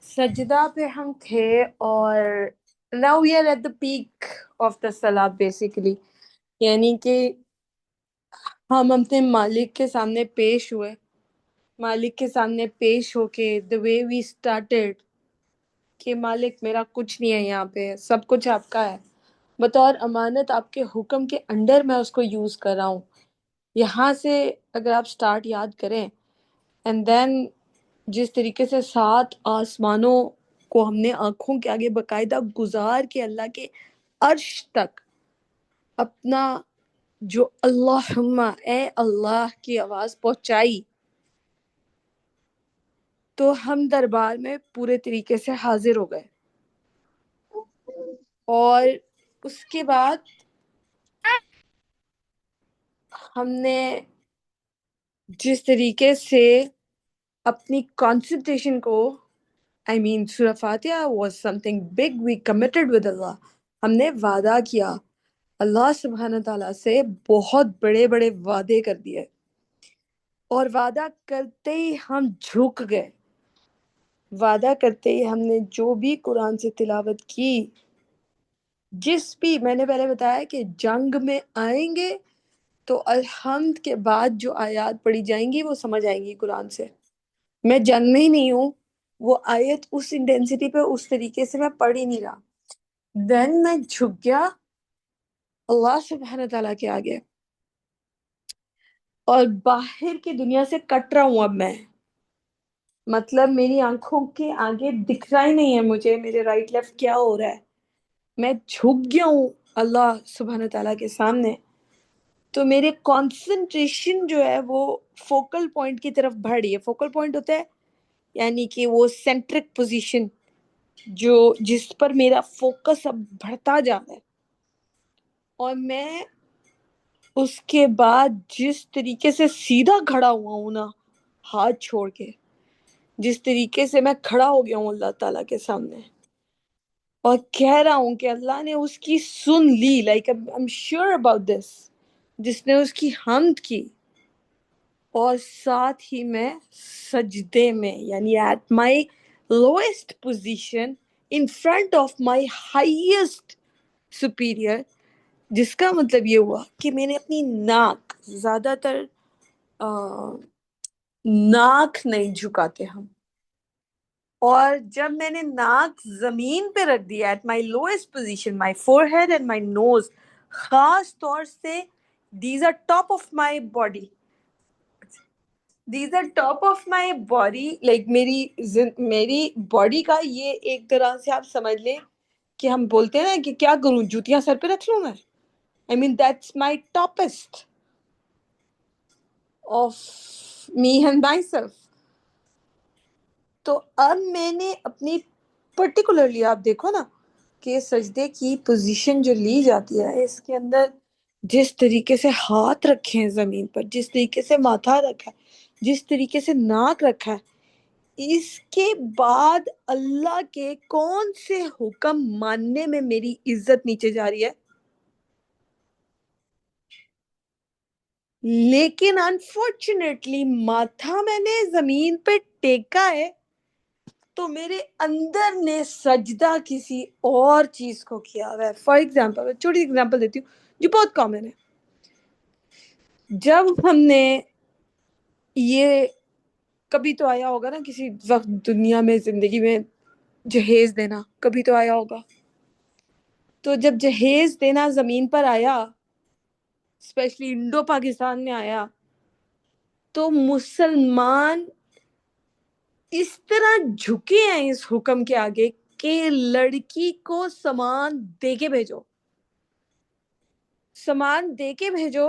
سجدہ پہ ہم تھے اور now we are at the peak of the salah basically. یعنی کہ ہم اپنے مالک کے سامنے پیش ہوئے، مالک کے سامنے پیش ہو کے the way we started کہ مالک میرا کچھ نہیں ہے، یہاں پہ سب کچھ آپ کا ہے، بطور امانت آپ کے حکم کے انڈر میں اس کو یوز کر رہا ہوں. یہاں سے اگر آپ سٹارٹ یاد کریں اینڈ دین جس طریقے سے 7 آسمانوں کو ہم نے آنکھوں کے آگے باقاعدہ گزار کے اللہ کے عرش تک اپنا جو اللہم اے اللہ کی آواز پہنچائی، تو ہم دربار میں پورے طریقے سے حاضر ہو گئے. اور اس کے بعد ہم نے جس طریقے سے اپنی کانسنٹریشن کو سورہ فاتحہ was something big we committed with Allah. ہم نے وعدہ کیا اللہ سبحانہ تعالیٰ سے، بہت بڑے بڑے وعدے کر دیے، اور وعدہ کرتے ہی ہم جھک گئے. وعدہ کرتے ہی ہم نے جو بھی قرآن سے تلاوت کی، جس بھی میں نے پہلے بتایا کہ جنگ میں آئیں گے تو الحمد کے بعد جو آیات پڑھی جائیں گی وہ سمجھ آئیں گی قرآن سے. میں جنگ میں ہی نہیں ہوں، وہ آیت اس انٹینسٹی پہ اس طریقے سے میں پڑھ ہی نہیں رہا. دین میں جھک گیا اللہ سبحانہ تعالیٰ کے آگے، اور باہر کی دنیا سے کٹ رہا ہوں. اب میں مطلب میری آنکھوں کے آگے دکھ رہا ہی نہیں ہے مجھے میرے رائٹ لیفٹ کیا ہو رہا ہے. میں جھک گیا ہوں اللہ سبحانہ تعالیٰ کے سامنے. تو میرے کانسنٹریشن جو ہے وہ فوکل پوائنٹ کی طرف بڑھ رہی ہے. فوکل پوائنٹ ہوتا ہے یعنی کہ وہ سینٹرک پوزیشن جس پر میرا فوکس اب بڑھتا جا رہا ہے. اور میں اس کے بعد جس طریقے سے سیدھا کھڑا ہوا ہوں نا، ہاتھ چھوڑ کے، جس طریقے سے میں کھڑا ہو گیا ہوں اللہ تعالیٰ کے سامنے اور کہہ رہا ہوں کہ اللہ نے اس کی سن لی، like I'm sure about this، جس نے اس کی حمد کی. اور ساتھ ہی میں سجدے میں، یعنی at my lowest position in front of my highest superior، جس کا مطلب یہ ہوا کہ میں نے اپنی ناک، زیادہ تر ناک نہیں جھکاتے ہم، اور جب میں نے ناک زمین پہ رکھ دیا at my lowest position, my forehead and my nose, خاص طور سے these are top of my body, these are top of my body, like میری باڈی کا یہ ایک طرح سے آپ سمجھ لیں کہ ہم بولتے ہیں نا کہ کیا کروں، جوتیاں سر پہ رکھ لوں میں. that's my toppest of me and myself. تو اب میں نے اپنی پرٹیکولرلی آپ دیکھو نا کہ سجدے کی پوزیشن جو لی جاتی ہے، اس کے اندر جس طریقے سے ہاتھ رکھے ہیں زمین پر، جس طریقے سے ماتھا رکھا ہے، جس طریقے سے ناک رکھا ہے، اس کے بعد اللہ کے کون سے حکم ماننے میں میری عزت نیچے جا رہی ہے. لیکن انفارچونیٹلی ماتھا میں نے زمین پہ ٹیکا ہے تو میرے اندر نے سجدہ کسی اور چیز کو کیا ہوا ہے. فار ایگزامپل، چھوٹی ایگزامپل دیتی ہوں جو بہت کامن ہے. جب ہم نے یہ کبھی تو آیا ہوگا نا کسی وقت دنیا میں، زندگی میں جہیز دینا کبھی تو آیا ہوگا. تو جب جہیز دینا زمین پر آیا، اسپیشلی انڈو پاکستان میں آیا، تو مسلمان اس طرح جھکے ہیں اس حکم کے آگے کہ لڑکی کو سامان دے کے بھیجو، سامان دے کے بھیجو.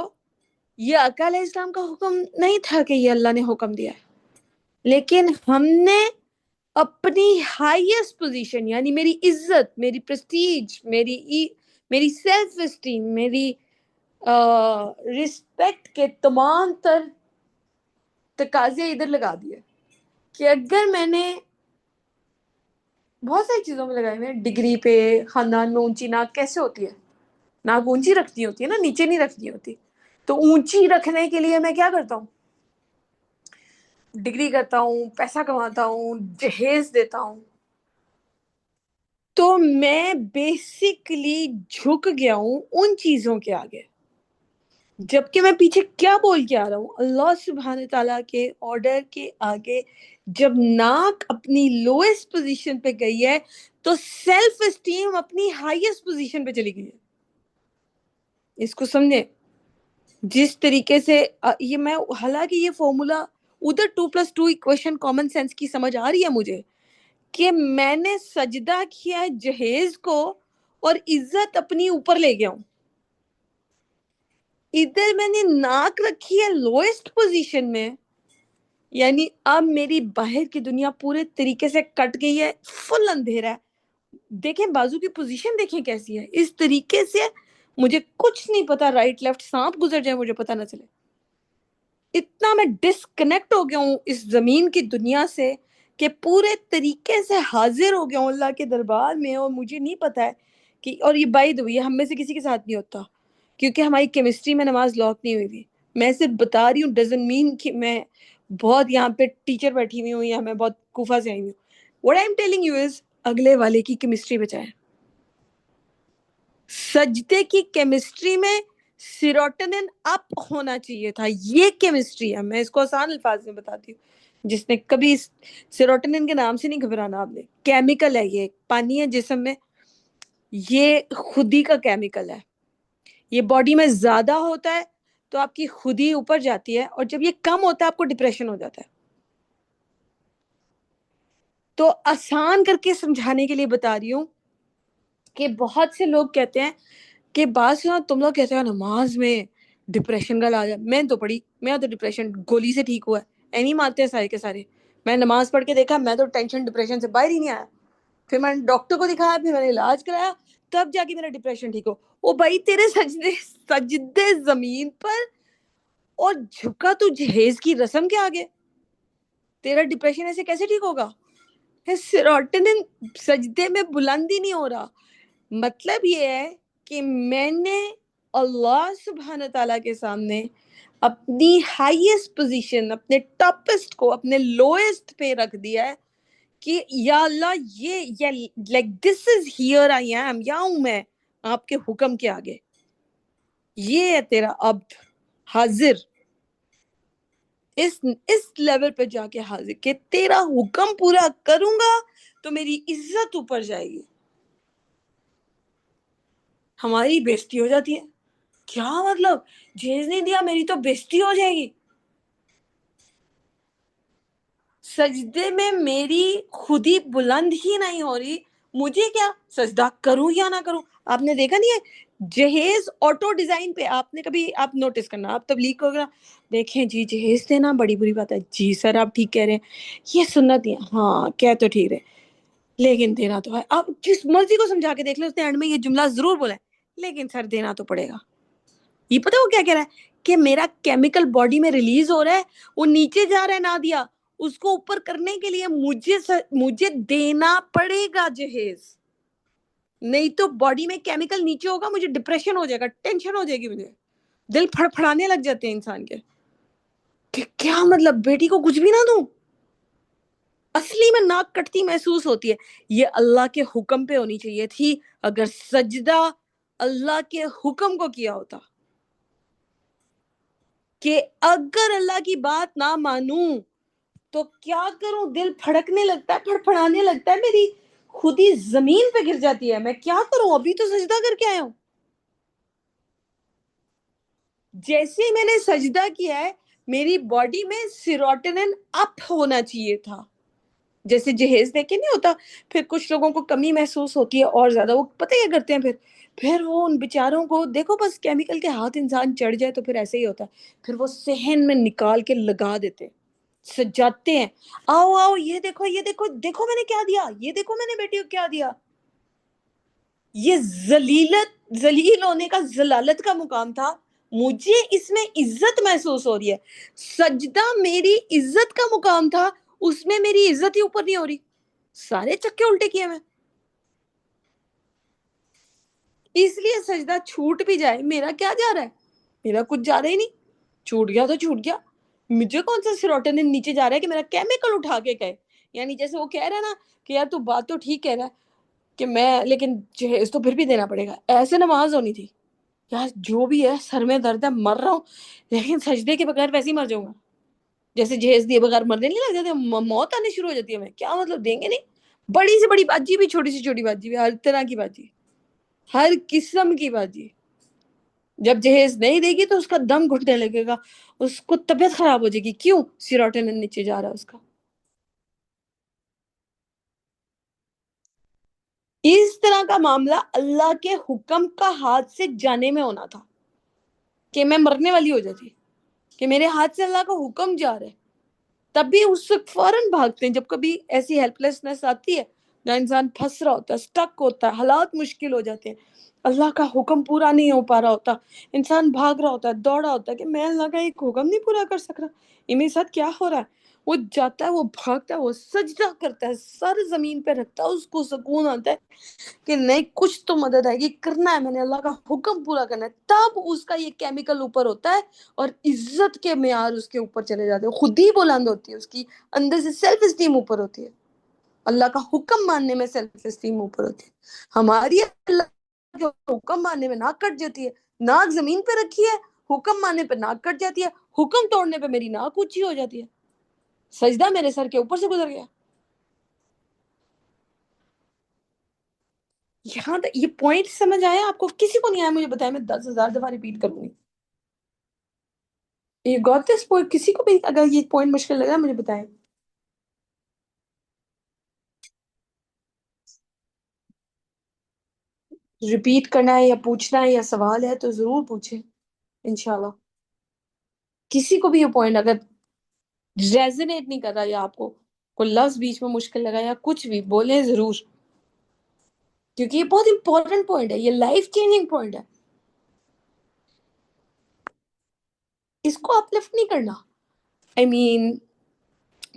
یہ آقا علیہ السلام کا حکم نہیں تھا کہ یہ اللہ نے حکم دیا ہے، لیکن ہم نے اپنی ہائیسٹ پوزیشن، یعنی میری عزت، میری پریسٹیج، میری سیلف اسٹیم، میری رسپیکٹ کے تمام تر تقاضے ادھر لگا دیے کہ اگر میں نے بہت ساری چیزوں میں لگائے ہوئے، ڈگری پہ، خاندان میں اونچی ناک کیسے ہوتی ہے، ناک اونچی رکھنی ہوتی ہے نا، نیچے نہیں رکھنی ہوتی. تو اونچی رکھنے کے لیے میں کیا کرتا ہوں، ڈگری کرتا ہوں، پیسہ کماتا ہوں، جہیز دیتا ہوں. تو میں بیسکلی جھک گیا ہوں ان چیزوں کے آگے، جبکہ میں پیچھے کیا بول کے آ رہا ہوں، اللہ سبحانہ تعالیٰ کے آرڈر کے آگے جب ناک اپنی لوئسٹ پوزیشن پہ گئی ہے تو سیلف اسٹیم اپنی ہائیسٹ پوزیشن پہ چلی گئی ہے. اس کو سمجھیں جس طریقے سے یہ میں، حالانکہ یہ فارمولا ادھر 2+2 ایکویشن کامن سینس کی سمجھ آ رہی ہے مجھے، کہ میں نے سجدہ کیا ہے جہیز کو اور عزت اپنی اوپر لے گیا ہوں. ادھر میں نے ناک رکھی ہے لوئسٹ پوزیشن میں، یعنی اب میری باہر کی دنیا پورے طریقے سے کٹ گئی ہے، فل اندھیرا ہے. دیکھیں بازو کی پوزیشن دیکھیں کیسی ہے، اس طریقے سے مجھے کچھ نہیں پتا، رائٹ لیفٹ سانپ گزر جائے مجھے پتا نہ چلے. اتنا میں ڈسکنیکٹ ہو گیا ہوں اس زمین کی دنیا سے کہ پورے طریقے سے حاضر ہو گیا ہوں اللہ کے دربار میں، اور مجھے نہیں پتا ہے کہ، اور یہ بائی دی وے ہم میں سے کسی کے ساتھ نہیں ہوتا کیونکہ ہماری کیمسٹری میں نماز لاک نہیں ہوئی ہوئی. میں صرف بتا رہی ہوں، ڈزنٹ مین کہ میں بہت یہاں پہ ٹیچر بیٹھی ہوئی ہوں یا میں بہت کوفہ سے آئی ہوئی ہوں. What I am telling you is اگلے والے کی کیمسٹری بچائے. سجدے کی کیمسٹری میں سیروٹونن اپ ہونا چاہیے تھا، یہ کیمسٹری ہے. میں اس کو آسان الفاظ میں بتاتی ہوں، جس نے کبھی سیروٹونن کے نام سے نہیں گھبرانا آپ نے. کیمیکل ہے، یہ پانی ہے جسم میں، یہ خودی کا کیمیکل ہے. یہ باڈی میں زیادہ ہوتا ہے تو آپ کی خودی اوپر جاتی ہے، اور جب یہ کم ہوتا ہے آپ کو ڈپریشن ہو جاتا ہے. تو آسان کر کے سمجھانے کے لیے بتا رہی ہوں کہ بہت سے لوگ کہتے ہیں کہ بعض تم لوگ کہتے ہو نماز میں ڈپریشن کا علاج ہے. میں تو پڑھی، میں تو ڈپریشن گولی سے ٹھیک ہوا ہے. اینی مانتے ہیں سارے کے سارے. میں نماز پڑھ کے دیکھا، میں تو ٹینشن ڈپریشن سے باہر ہی نہیں آیا. پھر میں نے ڈاکٹر کو دکھایا، پھر میں نے علاج کرایا، تب جا کے میرا ڈپریشن ٹھیک ہو. او بھائی تیرے سجدے زمین پر اور جھکا تو جہیز کی رسم کے آگے، تیرا ڈپریشن ایسے کیسے ٹھیک ہوگا؟ سیروٹونن سجدے میں بلندی نہیں ہو رہا. مطلب یہ ہے کہ میں نے اللہ سبحانہ تعالیٰ کے سامنے اپنی ہائیسٹ پوزیشن، اپنے ٹاپسٹ کو اپنے لوئسٹ پہ رکھ دیا ہے کہ یا اللہ یہ like this is here I am, یا ہوں میں آپ کے حکم کے آگے. یہ ہے تیرا عبد حاضر، اس لیول پہ جا کے حاضر کہ تیرا حکم پورا کروں گا تو میری عزت اوپر جائے گی. ہماری بےزتی ہو جاتی ہے. کیا مطلب؟ جہیز نہیں دیا میری تو بےزتی ہو جائے گی. سجدے میں میری خودی بلند ہی نہیں ہو رہی، مجھے کیا سجدہ کروں یا نہ کروں. آپ نے دیکھا نہیں ہے جہیز آٹو ڈیزائن پہ، آپ نے کبھی آپ نوٹس کرنا، آپ تبلیغ کو دیکھیں جی جہیز دینا بڑی بری بات ہے. جی سر آپ ٹھیک کہہ رہے ہیں، یہ سنت ہے. ہاں کہہ تو ٹھیک ہے لیکن دینا تو ہے. آپ جس مرضی کو سمجھا کے دیکھ لیں، اس نے اینڈ میں یہ جملہ ضرور بولا ہے لیکن سر دینا تو پڑے گا. یہ پتہ وہ کیا کہہ رہا ہے کہ میرا کیمیکل باڈی میں ریلیز ہو رہا ہے، وہ نیچے جا رہا ہے، نہ دیا، اس کو اوپر کرنے کے لیے مجھے دینا پڑے گا جہیز. نہیں تو باڈی میں کیمیکل نیچے ہوگا، مجھے ڈپریشن ہو جائے گا، ٹینشن ہو جائے گی، مجھے دل پھڑپھڑانے لگ جاتے ہیں انسان کے کہ کیا مطلب بیٹی کو کچھ بھی نہ دوں. اصلی میں ناک کٹتی محسوس ہوتی ہے. یہ اللہ کے حکم پہ ہونی چاہیے تھی. اگر سجدہ اللہ کے حکم کو کیا ہوتا کہ اگر اللہ کی بات نہ مانوں تو کیا کروں، دل پھڑکنے لگتا ہے، پھڑپھڑانے لگتا ہے، میری خودی زمین پہ گر جاتی ہے. میں کیا کروں، ابھی تو سجدہ کر کے آیا ہوں. جیسے ہی میں نے سجدہ کیا ہے میری باڈی میں سیروٹونن اپ ہونا چاہیے تھا. جیسے جہیز دے کے نہیں ہوتا، پھر کچھ لوگوں کو کمی محسوس ہوتی ہے اور زیادہ، وہ پتہ کیا کرتے ہیں پھر وہ ان بیچاروں کو دیکھو، بس کیمیکل کے ہاتھ انسان چڑھ جائے تو پھر ایسے ہی ہوتا ہے. پھر وہ صحن میں نکال کے لگا دیتے، سجاتے ہیں. آؤ آؤ یہ دیکھو، یہ دیکھو، دیکھو میں نے کیا دیا، یہ دیکھو میں نے بیٹی کو کیا دیا. یہ ذلیل ہونے کا، ذلالت کا مقام تھا. مجھے اس میں عزت محسوس ہو رہی ہے. سجدہ میری عزت کا مقام تھا، اس میں میری عزت ہی اوپر نہیں ہو رہی. سارے چکے الٹے کیے میں. اس لیے سجدہ چھوٹ بھی جائے میرا کیا جا رہا ہے، میرا کچھ جا رہا ہی نہیں. چھوٹ گیا تو چھوٹ گیا، مجھے کون سا سیروٹونن نیچے جا رہا ہے کہ میرا کیمیکل اٹھا کے کہے. یعنی جیسے وہ کہہ رہا ہے نا کہ یار تو بات تو ٹھیک کہہ رہا ہے، کہ میں لیکن جہیز تو پھر بھی دینا پڑے گا. ایسے نماز ہونی تھی یار. جو بھی ہے سر میں درد ہے, مر رہا ہوں, لیکن سجدے کے بغیر ویسے ہی مر جاؤں گا. جیسے جہیز دیے بغیر مرنے نہیں لگ جاتے, موت آنی شروع ہو جاتی ہے. ہمیں کیا مطلب دیں گے نہیں. بڑی سے بڑی باجی بھی, چھوٹی سے چھوٹی باجی بھی, ہر طرح کی باجی, ہر قسم کی باجی جب جہیز نہیں دے گی تو اس کا دم گھٹنے لگے گا, اس کو طبیعت خراب ہو جائے گی. کیوں؟ سیروٹونن نیچے جا رہا ہے اس کا. اس طرح کا معاملہ اللہ کے حکم کا ہاتھ سے جانے میں ہونا تھا کہ میں مرنے والی ہو جاتی, کہ میرے ہاتھ سے اللہ کا حکم جا رہا ہے. تب بھی اس وقت فوراً بھاگتے ہیں جب کبھی ایسی ہیلپ لیسنس آتی ہے نہ, انسان پھنس رہا ہوتا ہے, اسٹک ہوتا ہے, حالات مشکل ہو جاتے ہیں, اللہ کا حکم پورا نہیں ہو پا رہا ہوتا, انسان بھاگ رہا ہوتا ہے, دوڑا ہوتا ہے کہ میں اللہ کا ایک حکم نہیں پورا کر سک رہا, یہ میرے ساتھ کیا ہو رہا ہے. وہ جاتا ہے, وہ بھاگتا ہے, وہ سجدہ کرتا ہے, سر زمین پہ رکھتا ہے, اس کو سکون آتا ہے کہ نہیں کچھ تو مدد آئے گی, کرنا ہے میں نے, اللہ کا حکم پورا کرنا ہے. تب اس کا یہ کیمیکل اوپر ہوتا ہے اور عزت کے معیار اس کے اوپر چلے جاتے ہیں, خود ہی بلند ہوتی ہے, اس کی اندر سے سیلف اسٹیم اوپر ہوتی ہے. اللہ کا حکم ماننے میں سیلف اسٹیم اوپر ہوتی ہے. ہماری اللہ کے حکم ماننے میں ناک کٹ جاتی ہے. ناک زمین پہ رکھی ہے, حکم ماننے پہ ناک کٹ جاتی ہے, حکم توڑنے پہ میری ناک اونچی ہو جاتی ہے. سجدہ میرے سر کے اوپر سے گزر گیا. یہاں تک یہ پوائنٹ سمجھ آیا آپ کو؟ کسی کو نہیں آیا مجھے بتایا, میں 10,000 دفعہ ریپیٹ کروں گی. یہ گوت دس پوائنٹ, کسی کو بھی اگر یہ پوائنٹ مشکل لگا مجھے بتائیں. ریپیٹ کرنا ہے یا پوچھنا ہے یا سوال ہے تو ضرور پوچھیں انشاءاللہ. کسی کو بھی یہ پوائنٹ اگر ریزونیٹ نہیں کر رہا یا آپ کو کوئی لفظ بیچ میں مشکل لگا یا کچھ بھی, بولیں ضرور, کیونکہ یہ بہت امپورٹنٹ پوائنٹ ہے, یہ لائف چینجنگ پوائنٹ ہے. اس کو اپ لفٹ نہیں کرنا. آئی مین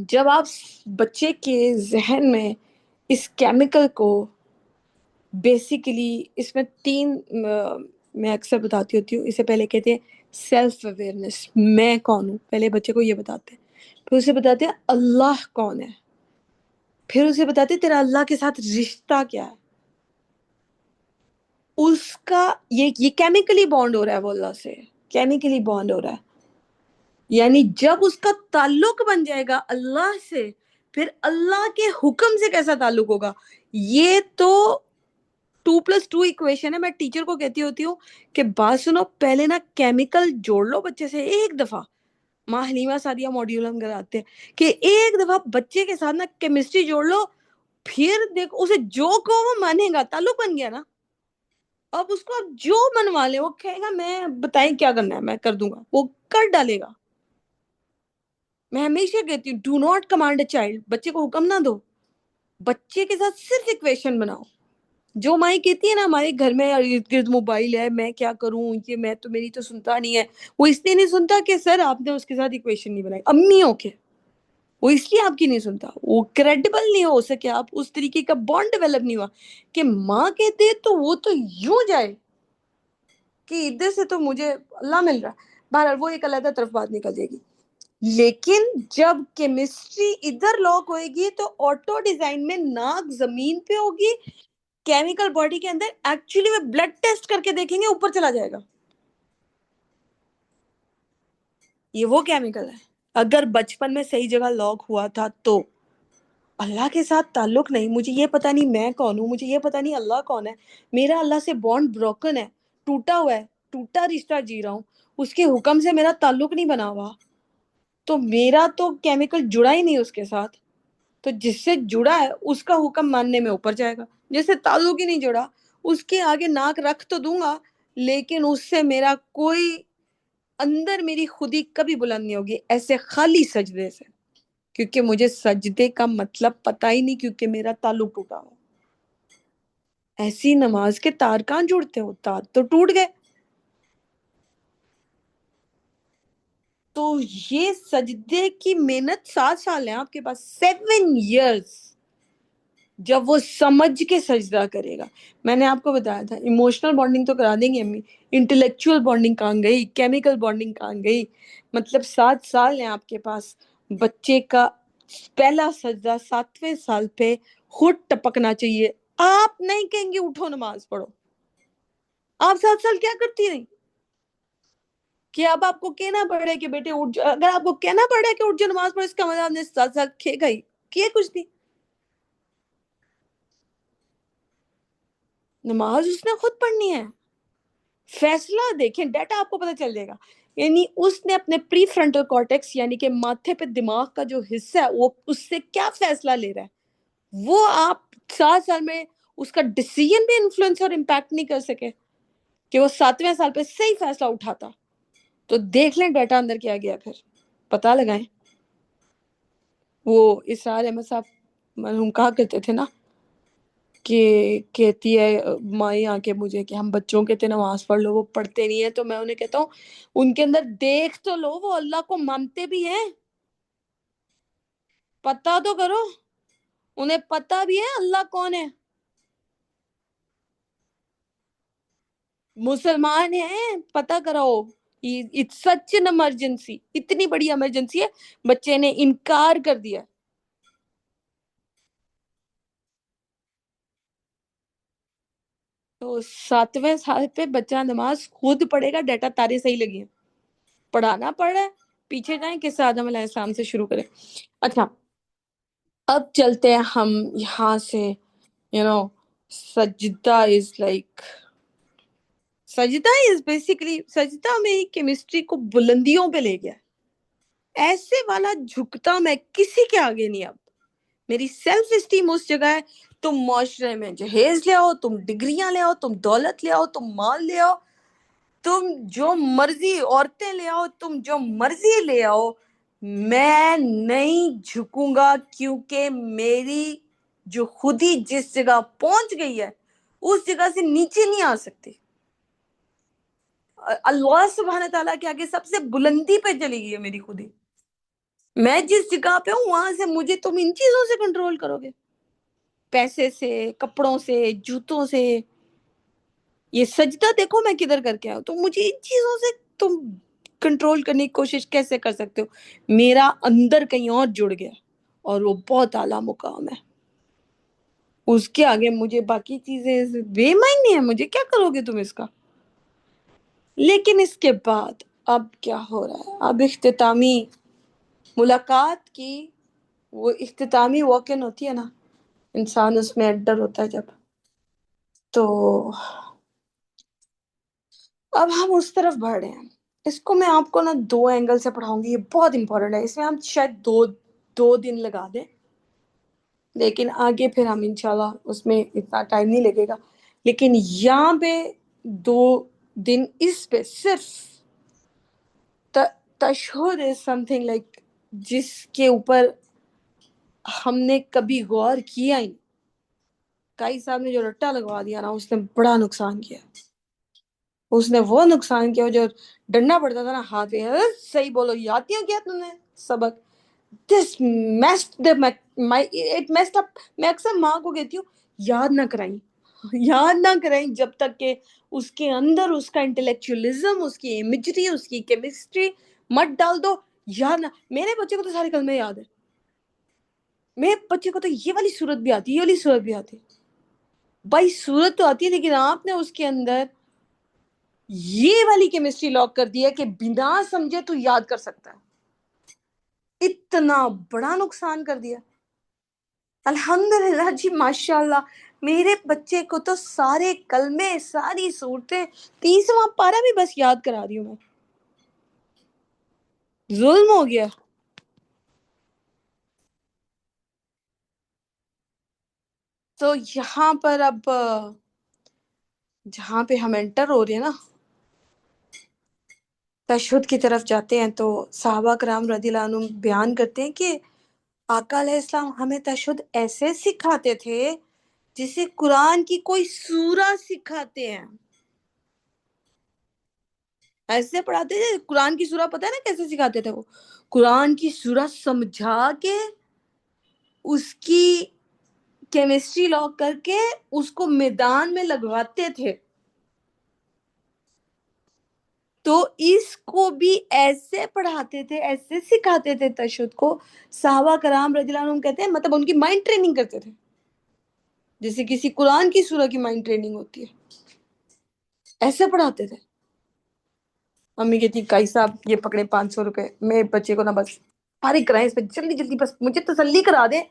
جب آپ بچے کے ذہن میں اس کیمیکل کو بیسیکلی, اس میں تین میں اکثر بتاتی ہوتی ہوں, اسے پہلے کہتے ہیں سیلف اویئرنیس, میں کون ہوں, پہلے بچے کو یہ بتاتے ہیں, پھر اسے بتاتے ہیں اللہ کون ہے, پھر اسے بتاتے ہیں تیرا اللہ کے ساتھ رشتہ کیا ہے. اس کا یہ کیمیکلی بانڈ ہو رہا ہے وہ اللہ سے, کیمیکلی بانڈ ہو رہا ہے. یعنی جب اس کا تعلق بن جائے گا اللہ سے, پھر اللہ کے حکم سے کیسا تعلق ہوگا. یہ تو 2+2 ایکویشن ہے. میں ٹیچر کو کہتی ہوتی ہوں کہ بات سنو, پہلے نا کیمیکل جوڑ لو بچے سے ایک دفعہ. ماں حلیمہ سعدیہ ماڈیول ہم کراتے ہیں کہ ایک دفعہ بچے کے ساتھ نا کیمسٹری جوڑ لو, پھر دیکھو اسے جو کو وہ مانے گا, تعلق بن گیا نا. اب اس کو اب جو منوا لے, وہ کہے گا میں بتائیں کیا کرنا ہے میں کر دوں گا, وہ کر ڈالے گا. میں ہمیشہ کہتی ہوں do not command a child, بچے کو حکم نہ دو, بچے کے ساتھ صرف ایکویشن بناؤ. جو مائیں کہتی ہے نا ہمارے گھر میں ارد گرد موبائل ہے, میں کیا کروں, یہ میں تو میری تو سنتا نہیں ہے, وہ اس لیے نہیں سنتا کہ سر آپ نے اس کے ساتھ ایکویشن نہیں بنائی. امیوں کے وہ اس لیے آپ کی نہیں سنتا, وہ کریڈیبل نہیں ہو سکے, آپ اس طریقے کا بانڈ ڈیولپ نہیں ہوا کہ ماں کہتے تو وہ تو یوں جائے کہ ادھر سے تو مجھے اللہ مل رہا ہے. بہرحال وہ ایک علیحدہ طرف بات نکل جائے گی. لیکن جب کیمسٹری ادھر لاک ہوئے گی تو آٹو ڈیزائن میں ناک زمین پہ ہوگی, کیمیکل باڈی کے اندر ایکچولی میں بلڈ ٹیسٹ کر کے دیکھیں گے اوپر چلا جائے گا. یہ وہ کیمیکل ہے. اگر بچپن میں صحیح جگہ لاک ہوا تھا تو اللہ کے ساتھ تعلق نہیں, مجھے یہ پتا نہیں میں کون ہوں, مجھے یہ پتا نہیں اللہ کون ہے, میرا اللہ سے بانڈ بروکن ہے, ٹوٹا ہوا ہے, ٹوٹا رشتہ جی رہا ہوں, اس کے حکم سے میرا تعلق نہیں بنا ہوا, تو میرا تو کیمیکل جڑا ہی نہیں اس کے ساتھ. تو جس سے جڑا ہے اس کا حکم ماننے میں اوپر جائے گا, جس سے تعلق ہی نہیں جڑا اس کے آگے ناک رکھ تو دوں گا, لیکن اس سے میرا کوئی اندر میری خودی کبھی بلند نہیں ہوگی, ایسے خالی سجدے سے, کیونکہ مجھے سجدے کا مطلب پتا ہی نہیں, کیونکہ میرا تعلق ٹوٹا ہو. ایسی نماز کے تار کہاں جڑتے ہو, تار تو ٹوٹ گئے. تو یہ سجدے کی محنت 7 سال ہے آپ کے پاس, 7 years, جب وہ سمجھ کے سجدہ کرے گا. میں نے آپ کو بتایا تھا ایموشنل بانڈنگ تو کرا دیں گے امی, انٹلیکچوئل بانڈنگ کہاں گئی, کیمیکل بانڈنگ کہاں گئی. مطلب 7 سال ہیں آپ کے پاس. بچے کا پہلا سجدہ 7ویں سال پہ خود ٹپکنا چاہیے, آپ نہیں کہیں گے اٹھو نماز پڑھو. آپ 7 سال کیا کرتی رہی کہ اب آپ کو کہنا پڑے کہ بیٹے اٹھ جاؤ؟ اگر آپ کو کہنا پڑے کہ اٹھ جاؤ نماز پڑھو، اس کا مطلب آپ نے 7 سال کھے گئی کیے کچھ نہیں. نماز اس نے خود پڑھنی ہے. فیصلہ دیکھیں، ڈیٹا آپ کو پتہ چل جائے گا. یعنی اس نے اپنے پری فرنٹل کارٹیکس یعنی کہ ماتھے پہ دماغ کا جو حصہ ہے وہ اس سے کیا فیصلہ لے رہا ہے، وہ آپ 7 سال میں اس کا ڈیسیژن بھی انفلوئنس اور امپیکٹ نہیں کر سکے کہ وہ 7ویں سال پہ صحیح فیصلہ اٹھاتا. تو دیکھ لیں ڈیٹا اندر کیا گیا، پھر پتہ لگائیں. وہ اسرار احمد صاحب مرحوم کہا کرتے تھے نا کہ کہتی ہے مائی آ کے مجھے کہ ہم بچوں کے تھے نماز پڑھ لو، وہ پڑھتے نہیں ہیں. تو میں انہیں کہتا ہوں ان کے اندر دیکھ تو لو، وہ اللہ کو مانتے بھی ہیں، پتہ تو کرو، انہیں پتہ بھی ہے اللہ کون ہے، مسلمان ہیں، پتہ کراؤ. اٹس سچ این ایمرجنسی، اتنی بڑی ایمرجنسی ہے، بچے نے انکار کر دیا. تو 7ویں سال پہ بچہ نماز خود پڑھے گا. ڈیٹا تارے صحیح لگی ہیں، پڑھانا پڑ رہا ہے. پیچھے جائیں کس آدم علیہ السلام سے شروع کریں. اچھا اب چلتے ہیں ہم یہاں سے. سجدہ از لائک، سجدہ از بیسیکلی، سجدہ میری کیمسٹری کو بلندیوں پہ لے گیا. ایسے والا جھکتا میں کسی کے آگے نہیں. اب میری سیلف اسٹیم اس جگہ ہے، تم معاشرے میں جہیز لے آؤ، تم ڈگریاں لے آؤ، تم دولت لے آؤ، تم مال لے آؤ، تم جو مرضی عورتیں لے آؤ، تم جو مرضی لے آؤ، میں نہیں جھکوں گا، کیونکہ میری جو خود ہی جس جگہ پہنچ گئی ہے اس جگہ سے نیچے نہیں آ سکتی. اللہ سبحانہ تعالیٰ کے آگے سب سے بلندی پہ چلی گئی ہے میری خودی. میں جس جگہ پہ ہوں وہاں سے مجھے تم ان چیزوں سے کنٹرول کرو گے، پیسے سے، کپڑوں سے، جوتوں سے. یہ سجدہ دیکھو میں کدھر کر کے آؤں، تو مجھے ان چیزوں سے تم کنٹرول کرنے کی کوشش کیسے کر سکتے ہو؟ میرا اندر کہیں اور جڑ گیا اور وہ بہت اعلیٰ مقام ہے. اس کے آگے مجھے باقی چیزیں بے معنی ہیں، مجھے کیا کرو گے تم اس کا. لیکن اس کے بعد اب کیا ہو رہا ہے؟ اب اختتامی ملاقات کی وہ اختتامی واکن ہوتی ہے نا، انسان اس میں انٹر ہوتا ہے جب. تو اب ہم اس طرف بڑھ رہے ہیں. اس کو میں آپ کو نا 2 اینگل سے پڑھاؤں گی، یہ بہت امپورٹنٹ ہے. اس میں ہم شاید دو دن لگا دیں، لیکن آگے پھر ہم انشاءاللہ اس میں اتنا ٹائم نہیں لگے گا. لیکن یہاں پہ 2 دن اس پہ صرف تشہد از سم تھنگ لائک جس کے اوپر ہم نے کبھی غور کیا ہی. کائی صاحب نے جو رٹا لگوا دیا نا، اس نے بڑا نقصان کیا. اس نے وہ نقصان کیا جو ڈنڈا پڑتا تھا نا ہاتھ پہ، صحیح بولو، یاد کیا تم نے سبق. دس میسڈ اٹ میسڈ اپ. میں اکثر ماں کو کہتی ہوں یاد نہ کرائیں، یاد نہ کرائیں جب تک کہ اس کے اندر اس کا انٹلیکچولیزم، اس کی امیجری، اس کی کیمسٹری مت ڈال دو. یاد نہ، میرے بچے کو تو سارے کلمے یاد ہے، میرے بچے کو تو یہ والی صورت بھی آتی ہے، یہ والی صورت بھی آتی ہے. بھائی صورت تو آتی ہے، لیکن آپ نے اس کے اندر یہ والی کیمسٹری لاک کر دی ہے کہ بنا سمجھے تو یاد کر سکتا ہے. اتنا بڑا نقصان کر دیا. الحمدللہ جی، ماشاءاللہ میرے بچے کو تو سارے کلمے، ساری صورتیں، 30واں پارہ بھی بس یاد کرا رہی ہوں میں. ظلم ہو گیا. تو یہاں پر اب جہاں پہ ہم انٹر ہو رہے ہیں نا، تشہد کی طرف جاتے ہیں، تو صحابہ کرام رضی اللہ عنہ بیان کرتے ہیں کہ آقا علیہ السلام ہمیں تشہد ایسے سکھاتے تھے جسے قرآن کی کوئی سورہ سکھاتے ہیں. ایسے پڑھاتے تھے، قرآن کی سورہ پتہ ہے نا کیسے سکھاتے تھے؟ وہ قرآن کی سورہ سمجھا کے، اس کی کیمسٹری لاک کر کے اس کو میدان میں لگواتے تھے. تو اس کو بھی ایسے پڑھاتے تھے، ایسے سکھاتے تھے تشہد کو. صحابہ کرام رضی اللہ عنہم کہتے ہیں مطلب ان کی مائنڈ ٹریننگ کرتے تھے. جیسے کسی قرآن کی سورہ کی مائنڈ ٹریننگ ہوتی ہے، ایسے پڑھاتے تھے. امی کہتی کائی صاحب یہ پکڑے 500 روپے، میں بچے کو نا بس فارغ کرائیں اس پہ جلدی جلدی، بس مجھے تسلی کرا دیں،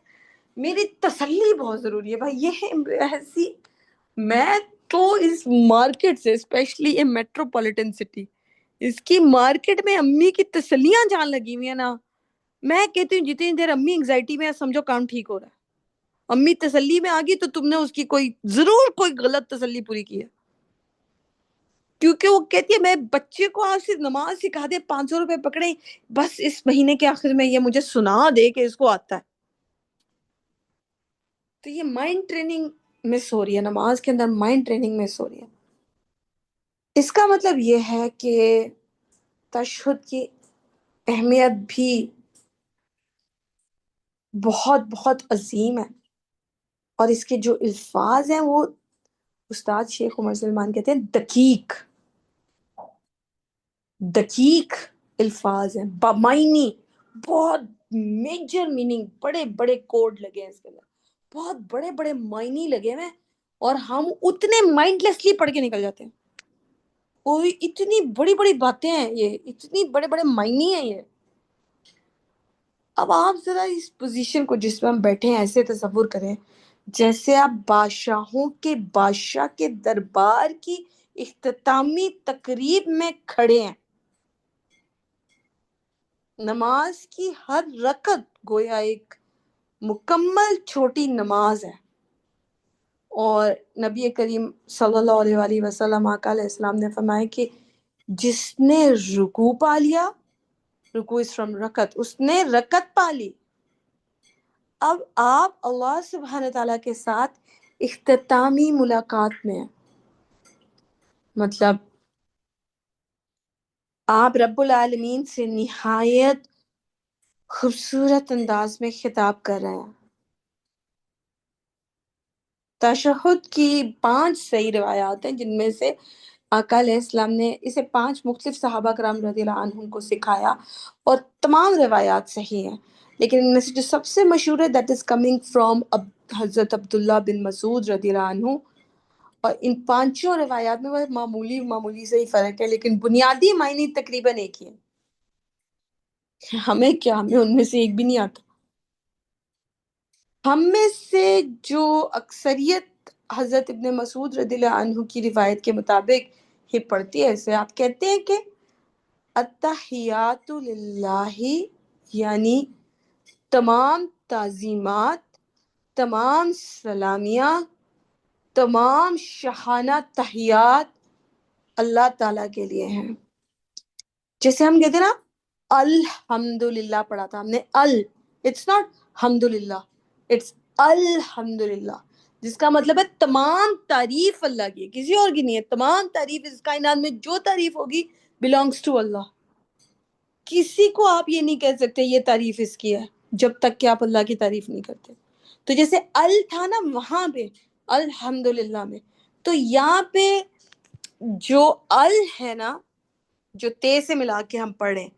میری تسلی بہت ضروری ہے بھائی. یہ ایسی، میں تو اس مارکیٹ سے، اسپیشلی اے میٹروپولیٹن سٹی، اس کی مارکیٹ میں امی کی تسلیاں جان لگی ہوئی ہیں نا. میں کہتی ہوں جتنی دیر امی انگزائٹی میں ہے سمجھو کام ٹھیک ہو رہا ہے. امی تسلی میں آ گئی تو تم نے اس کی کوئی ضرور کوئی غلط تسلی پوری کی ہے. کیونکہ وہ کہتی ہے میں بچے کو آپ صرف نماز سکھا دے، 500 روپے پکڑے، بس اس مہینے کے آخر میں یہ مجھے سنا دے کہ اس کو آتا ہے. تو یہ مائنڈ ٹریننگ مس ہو رہی ہے، نماز کے اندر مائنڈ ٹریننگ مس ہو رہی ہے. اس کا مطلب یہ ہے کہ تشہد کی اہمیت بھی بہت بہت عظیم ہے، اور اس کے جو الفاظ ہیں وہ استاد شیخ عمر سلمان کہتے ہیں دقیق دقیق الفاظ ہیں، بامعنی، بہت میجر میننگ، بڑے بڑے کوڈ لگے ہیں اس کے اندر، بہت بڑے بڑے معنی لگے ہوئے ہیں، اور ہم اتنے مائنڈ لیسلی پڑھ کے نکل جاتے ہیں. کوئی اتنی بڑی بڑی باتیں ہیں، یہ اتنی بڑے بڑے معنی ہیں یہ. اب آپ ذرا اس پوزیشن کو جس میں ہم بیٹھے ہیں ایسے تصور کریں جیسے آپ بادشاہوں کے بادشاہ کے دربار کی اختتامی تقریب میں کھڑے ہیں. نماز کی ہر رکعت گویا ایک مکمل چھوٹی نماز ہے، اور نبی کریم صلی اللہ علیہ وآلہ وسلم آقا علیہ السلام نے فرمایا کہ جس نے رکوع پا لیا، رکوع از فرام رکعت، اس نے رکعت پا لی. اب آپ اللہ سبحانہ تعالیٰ کے ساتھ اختتامی ملاقات میں ہیں. مطلب آپ رب العالمین سے نہایت خوبصورت انداز میں خطاب کر رہے ہیں. تشہد کی 5 صحیح روایات ہیں جن میں سے آقا علیہ السلام نے اسے 5 مختلف صحابہ کرام رضی اللہ عنہم کو سکھایا، اور تمام روایات صحیح ہیں، لیکن ان میں سے جو سب سے مشہور ہے دیٹ از کمنگ فرام حضرت عبداللہ بن مسعود رضی اللہ عنہ. اور ان 5 روایات میں وہ معمولی سے ہی فرق ہے، لیکن بنیادی معنی تقریباً ایک ہی ہے. ہمیں کیا، ہمیں ان میں سے ایک بھی نہیں آتا. ہم میں سے جو اکثریت حضرت ابن مسعود رضی اللہ عنہ کی روایت کے مطابق ہی پڑھتی ہے، اسے آپ کہتے ہیں کہ التحیات للہ، یعنی تمام تعظیمات، تمام سلامیاں، تمام شاہانہ تحیات اللہ تعالیٰ کے لیے ہیں. جیسے ہم کہتے ہیں نا الحمدللہ پڑھا تھا ہم نے، اٹس ناٹ حمدللہ، اٹس الحمدللہ، جس کا مطلب ہے تمام تعریف اللہ کی ہے، کسی اور کی نہیں ہے. تمام تعریف اس کائنات میں جو تعریف ہوگی belongs to اللہ. کسی کو آپ یہ نہیں کہہ سکتے یہ تعریف اس کی ہے جب تک کہ آپ اللہ کی تعریف نہیں کرتے. تو جیسے ال تھا نا وہاں پہ الحمدللہ میں، تو یہاں پہ جو ال ہے نا، جو تے سے ملا کے ہم پڑھیں،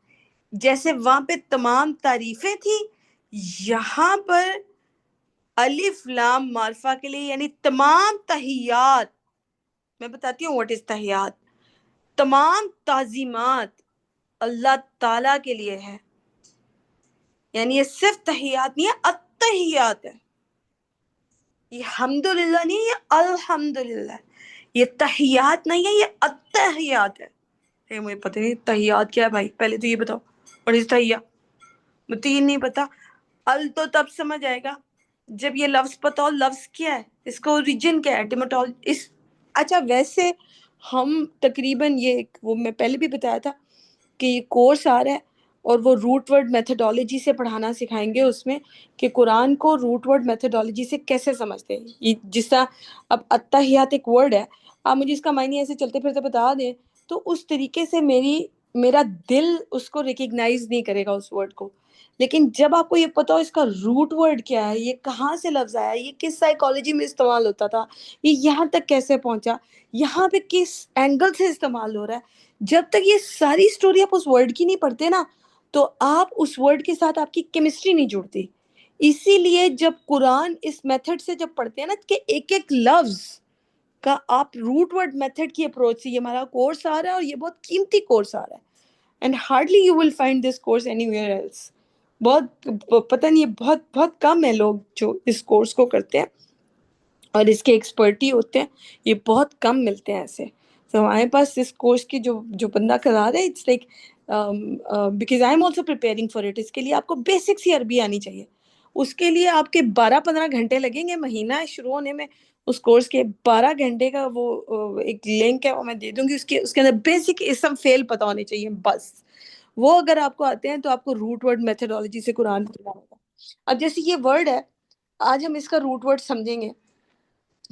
جیسے وہاں پہ تمام تعریفیں تھیں، یہاں پر الف لام معرفہ کے لیے، یعنی تمام تحیات. میں بتاتی ہوں واٹ از تحیات. تمام تعظیمات اللہ تعالیٰ کے لیے ہے. یعنی یہ صرف تحیات نہیں ہے، التحیات ہے. یہ حمدللہ نہیں، یہ الحمدللہ. یہ تحیات نہیں ہے، یہ التحیات ہے. مجھے پتہ نہیں تحیات کیا ہے بھائی، پہلے تو یہ بتاؤ اور اس تحیہ مجھے یہ نہیں پتا. ال تو تب سمجھ آئے گا جب یہ لفظ پتا ہو لفظ کیا ہے، اس کا اوریجن کیا ہے، ایٹیمولوجی اس. اچھا ویسے ہم تقریباً یہ وہ میں پہلے بھی بتایا تھا کہ یہ کورس آ رہا ہے اور وہ روٹ ورڈ میتھڈالوجی سے پڑھانا سکھائیں گے، اس میں کہ قرآن کو روٹ ورڈ میتھڈالوجی سے کیسے سمجھتے ہیں. یہ جس طرح اب التحیات ایک ورڈ ہے، آپ مجھے اس کا معنی ایسے چلتے پھرتے بتا دیں تو اس طریقے سے میرا دل اس کو ریکگنائز نہیں کرے گا اس ورڈ کو. لیکن جب آپ کو یہ پتا ہو اس کا روٹ ورڈ کیا ہے، یہ کہاں سے لفظ آیا، یہ کس سائیکالوجی میں استعمال ہوتا تھا، یہ یہاں تک کیسے پہنچا، یہاں پہ کس اینگل سے استعمال ہو رہا ہے، جب تک یہ ساری سٹوری آپ اس ورڈ کی نہیں پڑھتے نا تو آپ اس ورڈ کے ساتھ آپ کی کیمسٹری نہیں جڑتی. اسی لیے جب قرآن اس میتھڈ سے جب پڑھتے ہیں نا کہ ایک ایک لفظ کا آپ روٹ ورڈ میتھڈ کی اپروچ سے، یہ ہمارا کورس آ رہا ہے اور یہ بہت قیمتی کورس آ رہا ہے، and hardly you will find this course anywhere else. بہت پتہ نہیں، یہ بہت بہت کم ہے لوگ جو اس کورس کو کرتے ہیں اور اس کے ایکسپرٹی ہوتے ہیں، یہ بہت کم ملتے ہیں ایسے. تو ہمارے پاس اس کورس کی جو بندہ کرا رہا ہے، it's like because I am also preparing for it. اس کے لیے آپ کو بیسک سی عربی آنی چاہیے. اس کے لیے آپ کے 12-15 گھنٹے لگیں گے، مہینہ شروع ہونے میں. اس کورس کے 12 گھنٹے کا وہ ایک لنک ہے، وہ میں دے دوں گی. اس کے اندر بیسک اسم فعل پتہ ہونے چاہیے بس. وہ اگر آپ کو آتے ہیں تو آپ کو روٹ ورڈ میتھڈولوجی سے قرآن پڑھنا ہوگا. اب جیسے یہ ورڈ ہے، آج ہم اس کا روٹ ورڈ سمجھیں گے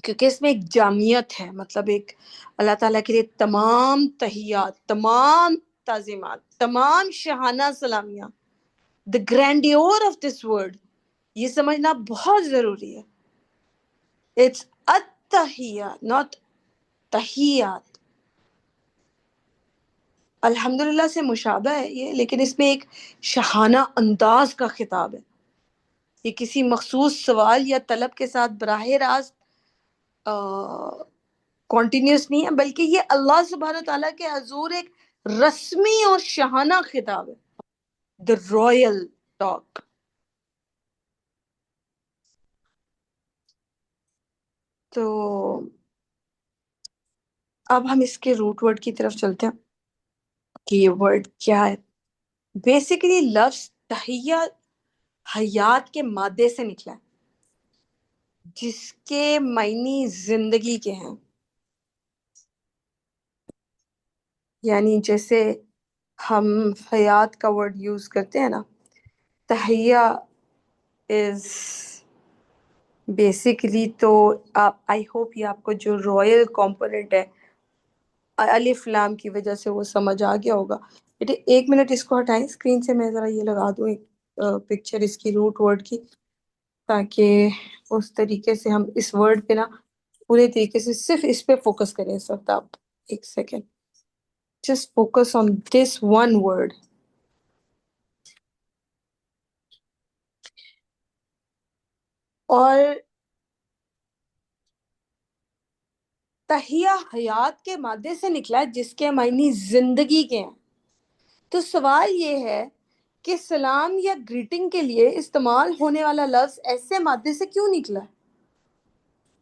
کیونکہ اس میں ایک جامعیت ہے. مطلب ایک اللہ تعالیٰ کے لیے تمام تحیات، تمام تعظیمات، تمام Shahana سلامیاں، the grandeur of this word، یہ سمجھنا بہت ضروری ہے. It's التحیات not تحیات. الحمدللہ سے مشابہ ہے یہ، لیکن اس میں ایک شہانہ انداز کا خطاب ہے. یہ کسی مخصوص سوال یا طلب کے ساتھ براہ راست کنٹینیوس نہیں ہے، بلکہ یہ اللہ سبحانہ تعالیٰ کے حضور ایک رسمی اور شہانہ خطاب ہے. The royal talk. تو اب ہم اس کے روٹ ورڈ کی طرف چلتے ہیں کہ یہ ورڈ کیا ہے. بیسیکلی لفظ تحیہ حیات کے مادے سے نکلا ہے، جس کے معنی زندگی کے ہیں. یعنی جیسے ہم حیات کا ورڈ یوز کرتے ہیں نا، تحیہ از بیسیکلی، تو آئی ہوپ یہ آپ کو جو رائل کمپوننٹ ہے الف لام کی وجہ سے وہ سمجھ آ گیا ہوگا. بیٹے 1 منٹ اس کو ہٹائیں اسکرین سے، میں ذرا یہ لگا دوں ایک پکچر اس کی روٹ ورڈ کی، تاکہ اس طریقے سے ہم اس ورڈ پہ نا پورے طریقے سے صرف اس پہ فوکس کریں اس وقت. آپ ایک second just focus on this one word. اور تحیہ حیات کے مادے سے نکلا ہے جس کے معنی زندگی کے ہیں. تو سوال یہ ہے کہ سلام یا گریٹنگ کے لیے استعمال ہونے والا لفظ ایسے مادے سے کیوں نکلا ہے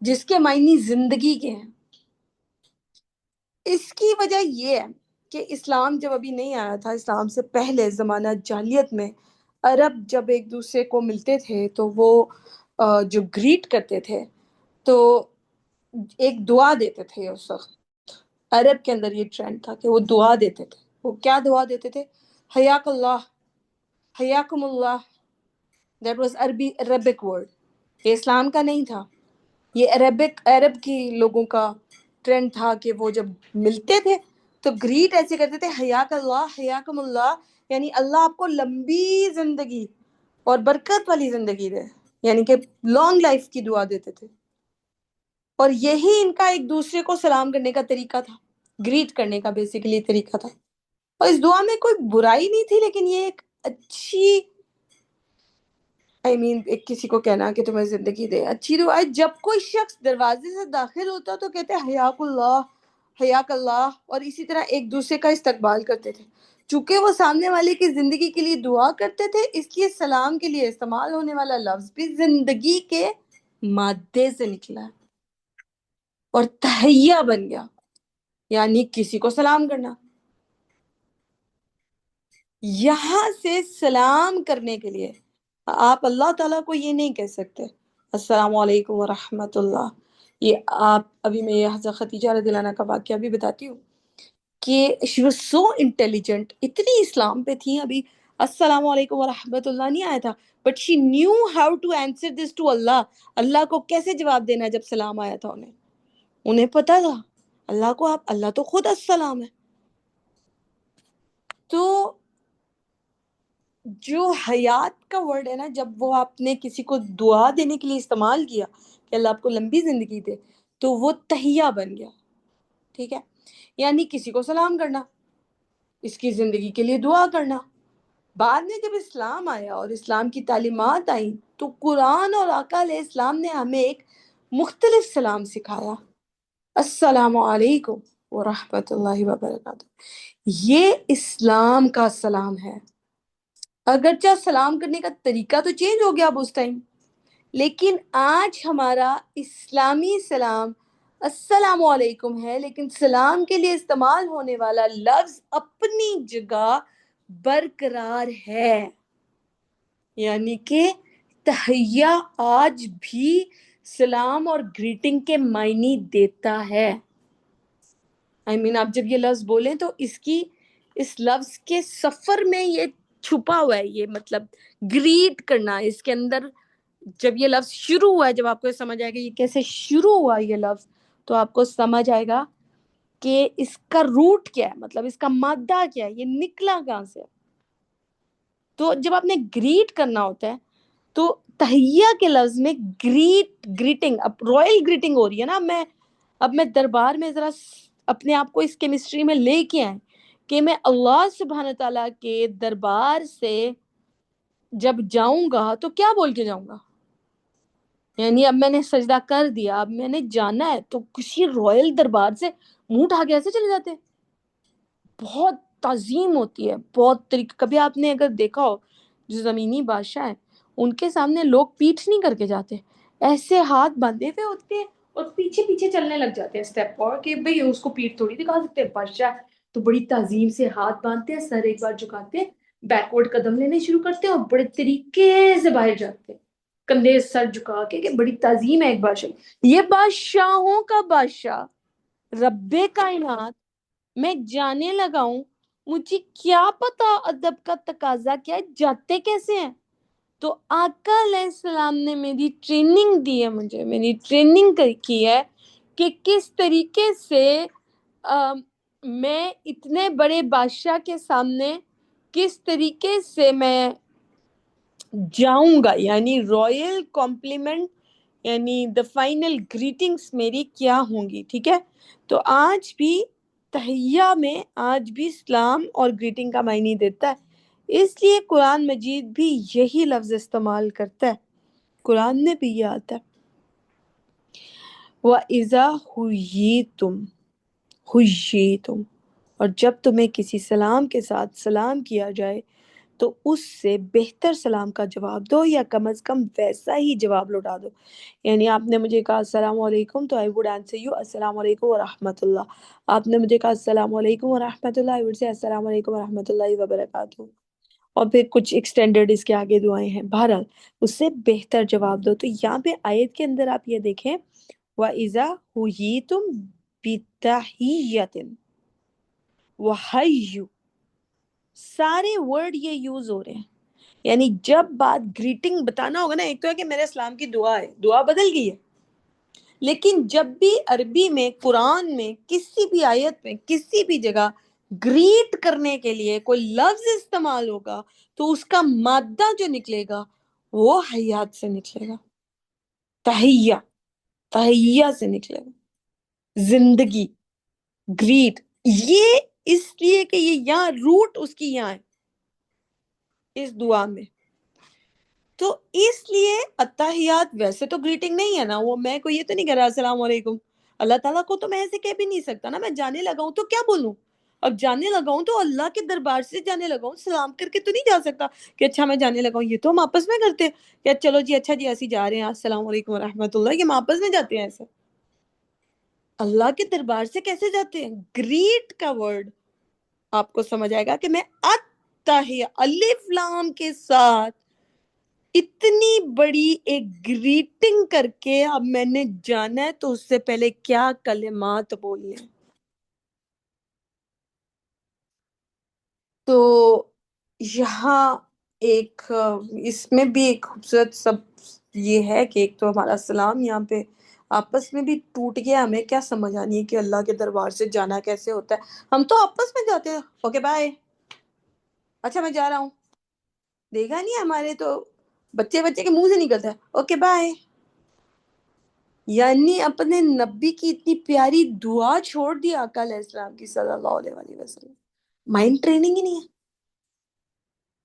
جس کے معنی زندگی کے ہیں؟ اس کی وجہ یہ ہے کہ اسلام جب ابھی نہیں آیا تھا، اسلام سے پہلے زمانہ جاہلیت میں عرب جب ایک دوسرے کو ملتے تھے تو وہ جو گریٹ کرتے تھے تو ایک دعا دیتے تھے. اس وقت عرب کے اندر یہ ٹرینڈ تھا کہ وہ دعا دیتے تھے. وہ کیا دعا دیتے تھے؟ حیاک اللہ، حیاکم اللہ. That was Arabic word. یہ اسلام کا نہیں تھا، یہ عرب کی لوگوں کا ٹرینڈ تھا کہ وہ جب ملتے تھے تو گریٹ ایسے کرتے تھے، حیاک اللہ، حیاکم اللہ، یعنی اللہ آپ کو لمبی زندگی اور برکت والی زندگی دے، یعنی کہ لانگ لائف کی دعا دیتے تھے. اور یہی ان کا ایک دوسرے کو سلام کرنے کا طریقہ تھا، گریٹ کرنے کا بیسیکلی طریقہ تھا. اور اس دعا میں کوئی برائی نہیں تھی، لیکن یہ ایک اچھی ایک کسی کو کہنا کہ تمہیں زندگی دے، اچھی دعا ہے. جب کوئی شخص دروازے سے داخل ہوتا تو کہتے ہیں حیاک اللہ، حیاک اللہ، اور اسی طرح ایک دوسرے کا استقبال کرتے تھے. چونکہ وہ سامنے والے کی زندگی کے لیے دعا کرتے تھے، اس لیے سلام کے لیے استعمال ہونے والا لفظ بھی زندگی کے مادے سے نکلا ہے اور تحیہ بن گیا، یعنی کسی کو سلام کرنا. یہاں سے سلام کرنے کے لیے آپ اللہ تعالیٰ کو یہ نہیں کہہ سکتے السلام علیکم ورحمۃ اللہ. یہ آپ ابھی میں یہ حضرت خدیجہ رضی اللہ عنہا کا واقعہ بھی بتاتی ہوں کہ شی واز سو انٹیلیجنٹ، اتنی اسلام پہ تھی، ابھی السلام علیکم ورحمۃ اللہ نہیں آیا تھا، but she knew how to answer this to اللہ. اللہ کو کیسے جواب دینا ہے جب سلام آیا تھا انہیں پتا تھا اللہ کو. آپ اللہ تو خود السلام ہے. تو جو حیات کا ورڈ ہے نا، جب وہ آپ نے کسی کو دعا دینے کے لیے استعمال کیا کہ اللہ آپ کو لمبی زندگی دے، تو وہ تحیہ بن گیا. ٹھیک ہے، یعنی کسی کو سلام کرنا، اس کی زندگی کے لیے دعا کرنا. بعد میں جب اسلام آیا اور اسلام کی تعلیمات آئیں تو قرآن اور آقا علیہ السلام نے ہمیں ایک مختلف سلام سکھایا. السلام علیکم ورحمۃ اللہ وبرکاتہ. یہ اسلام کا سلام ہے. اگرچہ سلام کرنے کا طریقہ تو چینج ہو گیا اب اس ٹائم، لیکن آج ہمارا اسلامی سلام السلام علیکم ہے، لیکن سلام کے لیے استعمال ہونے والا لفظ اپنی جگہ برقرار ہے. یعنی کہ تحیہ آج بھی سلام اور گریٹنگ کے معنی دیتا ہے. آپ جب یہ لفظ بولیں تو اس لفظ کے سفر میں یہ چھپا ہوا ہے، یہ مطلب گریٹ کرنا. اس کے اندر جب یہ لفظ شروع ہوا ہے، جب آپ کو سمجھ آئے گا یہ کیسے شروع ہوا یہ لفظ، تو آپ کو سمجھ آئے گا کہ اس کا روٹ کیا ہے، مطلب اس کا مادہ کیا ہے، یہ نکلا کہاں سے. تو جب آپ نے گریٹ کرنا ہوتا ہے تو تحیہ کے لفظ میں گریٹنگ، اب رائل گریٹنگ ہو رہی ہے نا. اب میں دربار میں ذرا اپنے آپ کو اس کیمسٹری میں لے کے آئیں کہ میں اللہ سبحانہ تعالیٰ کے دربار سے جب جاؤں گا تو کیا بول کے جاؤں گا. یعنی اب میں نے سجدہ کر دیا، اب میں نے جانا ہے، تو کسی رائل دربار سے منہ اٹھا کے ایسے چلے جاتے ہیں؟ بہت تعظیم ہوتی ہے، بہت طریقہ. کبھی آپ نے اگر دیکھا ہو جو زمینی بادشاہ ہیں ان کے سامنے لوگ پیٹھ نہیں کر کے جاتے، ایسے ہاتھ باندھے ہوئے ہوتے ہیں اور پیچھے پیچھے چلنے لگ جاتے ہیں اسٹیپ اور، کہ بھئی اس کو پیٹھ تھوڑی دکھا سکتے ہیں. بادشاہ تو بڑی تعظیم سے ہاتھ باندھتے ہیں، سر ایک بار جھکاتے ہیں، بیکورڈ قدم لینے شروع کرتے ہیں اور بڑے طریقے سے باہر جاتے ہیں کندھے سر جھکا کے، کہ بڑی تعظیم ہے ایک بادشاہ. یہ بادشاہوں کا بادشاہ رب کائنات میں جانے لگا ہوں، مجھے کیا پتا ادب کا تقاضا کیا ہے، جاتے کیسے ہیں. تو آقا علیہ السلام نے میری ٹریننگ دی ہے، مجھے میری ٹریننگ کی ہے کہ کس طریقے سے میں اتنے بڑے بادشاہ کے سامنے کس طریقے سے میں جاؤں گا. یعنی رائل کمپلیمنٹ، یعنی دا فائنل گریٹنگز میری کیا ہوں گی. ٹھیک ہے. تو آج بھی تحیہ میں آج بھی سلام اور گریٹنگ کا معنی دیتا ہے. اس لیے قرآن مجید بھی یہی لفظ استعمال کرتا ہے. قرآن میں بھی یہ آتا ہے وَإِذَا حُيِّيتُمْ، اور جب تمہیں کسی سلام کے ساتھ سلام کیا جائے تو اس سے بہتر سلام کا جواب دو، یا کم از کم ویسا ہی جواب لوٹا دو. یعنی آپ نے مجھے کہا السلام علیکم تو I would answer you السلام علیکم ورحمۃ اللہ. آپ نے مجھے کہا السلام علیکم ورحمۃ اللہ، I would say السلام علیکم ورحمۃ اللہ وبرکاتہ. اور پھر کچھ ایکسٹینڈرڈ اس کے آگے دعائیں ہیں. بہرحال اس سے بہتر جواب دو. تو یہاں پہ آیت کے اندر آپ یہ دیکھیں وَإِذَا حُيِّيتُمْ بِتَحِيَّةٍ وَحَيُّ، سارے ورڈ یہ یوز ہو رہے ہیں. یعنی جب بات گریٹنگ بتانا ہوگا نا، ایک تو ہے کہ میرے اسلام کی دعا ہے، دعا بدل گئی ہے، لیکن جب بھی عربی میں قرآن میں کسی بھی آیت میں کسی بھی جگہ گریٹ کرنے کے لیے کوئی لفظ استعمال ہوگا تو اس کا مادہ جو نکلے گا وہ حیات سے نکلے گا. تحیہ، تحیہ سے نکلے گا. زندگی، گریٹ، یہ اس لیے کہ یہ یہاں روٹ اس کی یہاں ہے اس دعا میں. تو اس لیے التحیات ویسے تو گریٹنگ نہیں ہے نا، وہ میں کوئی یہ تو نہیں کہہ رہا السلام علیکم. اللہ تعالیٰ کو تو میں ایسے کہہ بھی نہیں سکتا نا، میں جانے لگا ہوں تو کیا بولوں. اب جانے لگا ہوں تو اللہ کے دربار سے جانے لگا ہوں، سلام کر کے تو نہیں جا سکتا کہ اچھا میں جانے لگا ہوں. یہ تو ہم آپس میں کرتے ہیں کہ چلو جی اچھا جی ایسے جا رہے ہیں السلام علیکم ورحمۃ اللہ، یہ ہم آپس میں جاتے ہیں. ایسے اللہ کے دربار سے کیسے جاتے ہیں؟ گریٹ کا ورڈ آپ کو سمجھ آئے گا کہ میں التحیہ الف لام کے ساتھ اتنی بڑی ایک گریٹنگ کر کے اب میں نے جانا ہے تو اس سے پہلے کیا کلمات بولنے. تو یہاں ایک اس میں بھی ایک خوبصورت سب یہ ہے کہ ایک تو ہمارا سلام یہاں پہ آپس میں بھی ٹوٹ گیا. ہمیں کیا سمجھ آنی ہے کہ اللہ کے دربار سے جانا کیسے ہوتا ہے. ہم تو آپس میں جاتے ہیں اوکے بائے، اچھا میں جا رہا ہوں. دیکھا نہیں ہمارے تو بچے کے منہ سے نکلتا ہے اوکے بائے. یعنی اپنے نبی کی اتنی پیاری دعا چھوڑ دی آقا علیہ السلام کی صلی اللہ علیہ وسلم. مائنڈ ٹریننگ ہی نہیں ہے.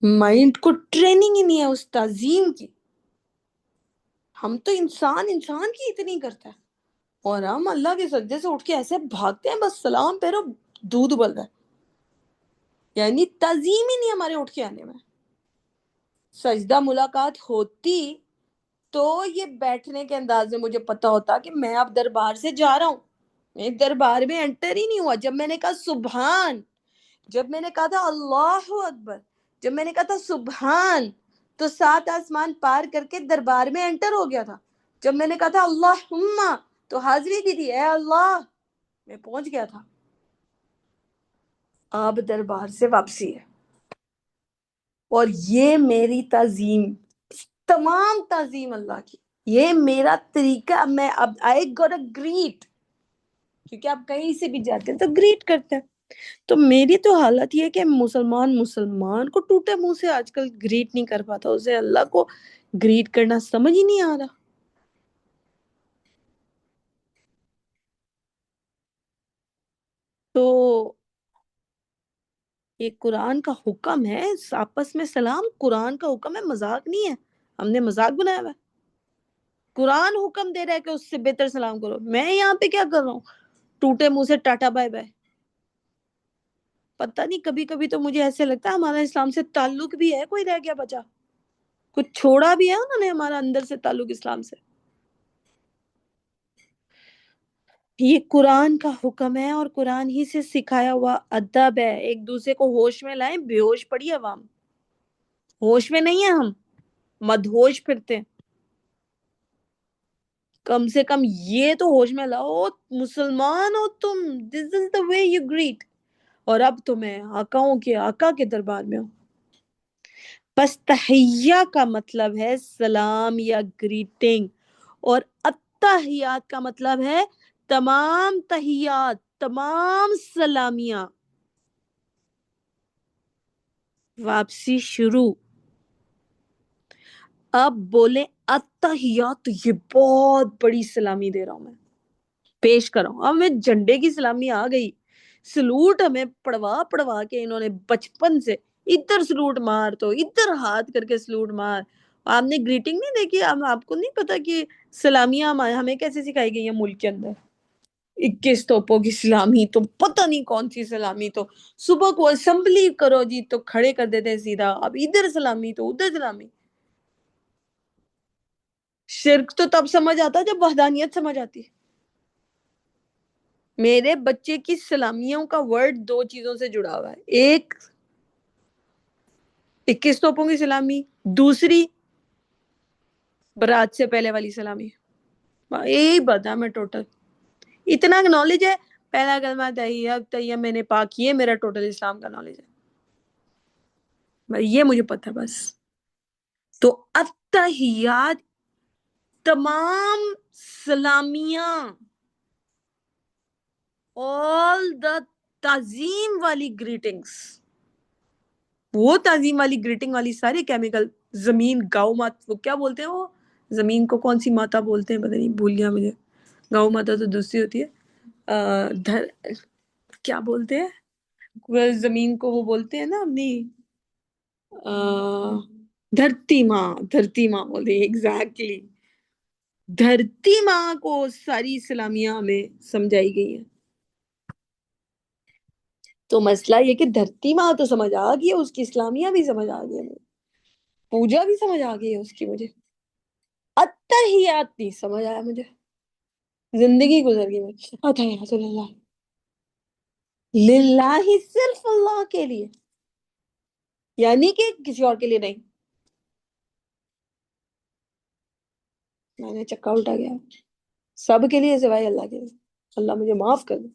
مائنڈ کو ٹریننگ ہی نہیں ہے اس تعظیم کی. ہم تو انسان کی اتنی کرتا ہے، اور ہم اللہ کے سجدے سے اٹھ کے ایسے بھاگتے ہیں، بس سلام پیرو دودھ ابل رہا ہے. یعنی تعظیم ہی نہیں ہمارے اٹھ کے آنے میں. سجدہ ملاقات ہوتی تو یہ بیٹھنے کے انداز میں مجھے پتا ہوتا کہ میں اب دربار سے جا رہا ہوں. میں دربار میں انٹر ہی نہیں ہوا. جب میں نے کہا سبحان، جب میں نے کہا تھا اللہ اکبر، جب میں نے کہا تھا سبحان، تو 7 آسمان پار کر کے دربار میں انٹر ہو گیا تھا. جب میں نے کہا تھا اللہم، تو حاضری دی تھی، اے اللہ، میں پہنچ گیا تھا. اب دربار سے واپسی ہے. اور یہ میری تعظیم، تمام تعظیم اللہ کی، یہ میرا طریقہ. میں اب آئی گوٹ اے گریٹ، کیونکہ آپ کہیں سے بھی جاتے ہیں تو گریٹ کرتے ہیں. تو میری تو حالت یہ ہے کہ مسلمان کو ٹوٹے منہ سے آج کل گریٹ نہیں کر پاتا، اسے اللہ کو گریٹ کرنا سمجھ ہی نہیں آ رہا. تو یہ قرآن کا حکم ہے، آپس میں سلام قرآن کا حکم ہے، مذاق نہیں ہے. ہم نے مذاق بنایا ہوا ہے. قرآن حکم دے رہا ہے کہ اس سے بہتر سلام کرو. میں یہاں پہ کیا کر رہا ہوں؟ ٹوٹے منہ سے ٹاٹا بائے بائے. پتہ نہیں، کبھی کبھی تو مجھے ایسے لگتا ہے ہمارا اسلام سے تعلق بھی ہے کوئی رہ گیا بچا، کچھ چھوڑا بھی ہے انہوں نے ہمارا اندر سے تعلق اسلام سے. یہ قرآن کا حکم ہے اور قرآن ہی سے سکھایا ہوا ادب ہے. ایک دوسرے کو ہوش میں لائیں. بے ہوش پڑی عوام، ہوش میں نہیں ہے، ہم مدہوش پھرتے ہیں. کم سے کم یہ تو ہوش میں لاؤ، مسلمان ہو تم، دس از دا وے یو گریٹ. اور اب تو میں آقاؤں کے آقا کے دربار میں ہوں. بس تحیہ کا مطلب ہے سلام یا گریٹنگ، اور التحیات کا مطلب ہے تمام تحیات، تمام سلامیاں. واپسی شروع. اب بولیں التحیات، تو یہ بہت بڑی سلامی دے رہا ہوں میں، پیش کر رہا ہوں. اب میں جھنڈے کی سلامی آ گئی. سلوٹ ہمیں پڑوا کے انہوں نے بچپن سے، ادھر سلوٹ مار تو ادھر ہاتھ کر کے سلوٹ مار. آپ نے گریٹنگ نہیں دیکھی؟ آپ کو نہیں پتا کہ سلامیاں ہمیں کیسے سکھائی گئی ہیں ملک کے اندر؟ 21 توپوں کی سلامی تو پتہ نہیں کون سی سلامی. تو صبح کو اسمبلی کرو جی تو کھڑے کر دیتے ہیں سیدھا. اب ادھر سلامی تو ادھر سلامی. شرک تو تب سمجھ آتا جب وحدانیت سمجھ آتی. میرے بچے کی سلامیوں کا ورڈ 2 چیزوں سے جڑا ہوا ہے. ایک 21 توپوں کی سلامی، دوسری برات سے پہلے والی سلامی. یہی بتا میں ٹوٹل اتنا نالج ہے. پہلا کلمہ تحیہ میں نے پاک کیے، میرا ٹوٹل اسلام کا نالج ہے. یہ مجھے پتا ہے بس. تو التحیات، تمام سلامیاں، all the تعظیم والی گریٹنگز، وہ تعظیم والی گریٹنگ والی ساری کیمیکل. زمین گاؤ مات، وہ کیا بولتے ہیں، وہ زمین کو کون سی ماتا بولتے ہیں، پتہ نہیں، بھول گیا مجھے. گاؤ ماتا تو دوسری ہوتی ہے. کیا بولتے ہیں زمین کو، وہ بولتے ہیں نا اپنی دھرتی ماں. دھرتی ماں بولتے ہیں ایگزیکٹلی. دھرتی ماں کو ساری اسلامیہ ہمیں سمجھائی گئی ہیں. تو مسئلہ یہ کہ دھرتی ماں تو سمجھ آ گئی ہے، اس کی اسلامیہ بھی سمجھ آ گئی ہے، پوجا بھی سمجھ آ گئی ہے اس کی. مجھے التحیات نہیں سمجھ آیا، مجھے زندگی گزر گئی میں. التحیات للہ، للہ، صرف اللہ کے لیے، یعنی کہ کسی اور کے لیے نہیں. میں نے چکا الٹا گیا. سب کے لیے سوائے اللہ کے لیے. اللہ مجھے معاف کر دے.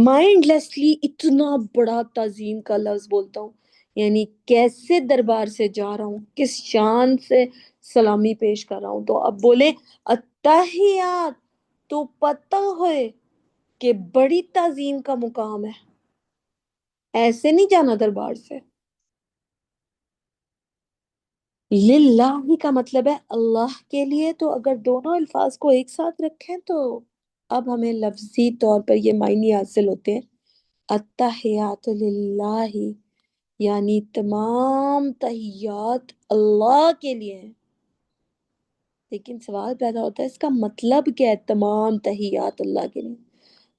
مائنڈ لیسلی اتنا بڑا تعظیم کا لفظ بولتا ہوں، یعنی کیسے دربار سے جا رہا ہوں، کس شان سے سلامی پیش کر رہا ہوں. تو اب بولے التحیات، تو پتہ ہوئے کہ بڑی تعظیم کا مقام ہے. ایسے نہیں جانا دربار سے. للہ کا مطلب ہے اللہ کے لیے. تو اگر دونوں الفاظ کو ایک ساتھ رکھیں تو اب ہمیں لفظی طور پر یہ معنی حاصل ہوتے ہیں. التحیات للہ، یعنی تمام تحیات اللہ کے لیے ہیں. لیکن سوال پیدا ہوتا ہے اس کا مطلب کیا ہے تمام تحیات اللہ کے لیے؟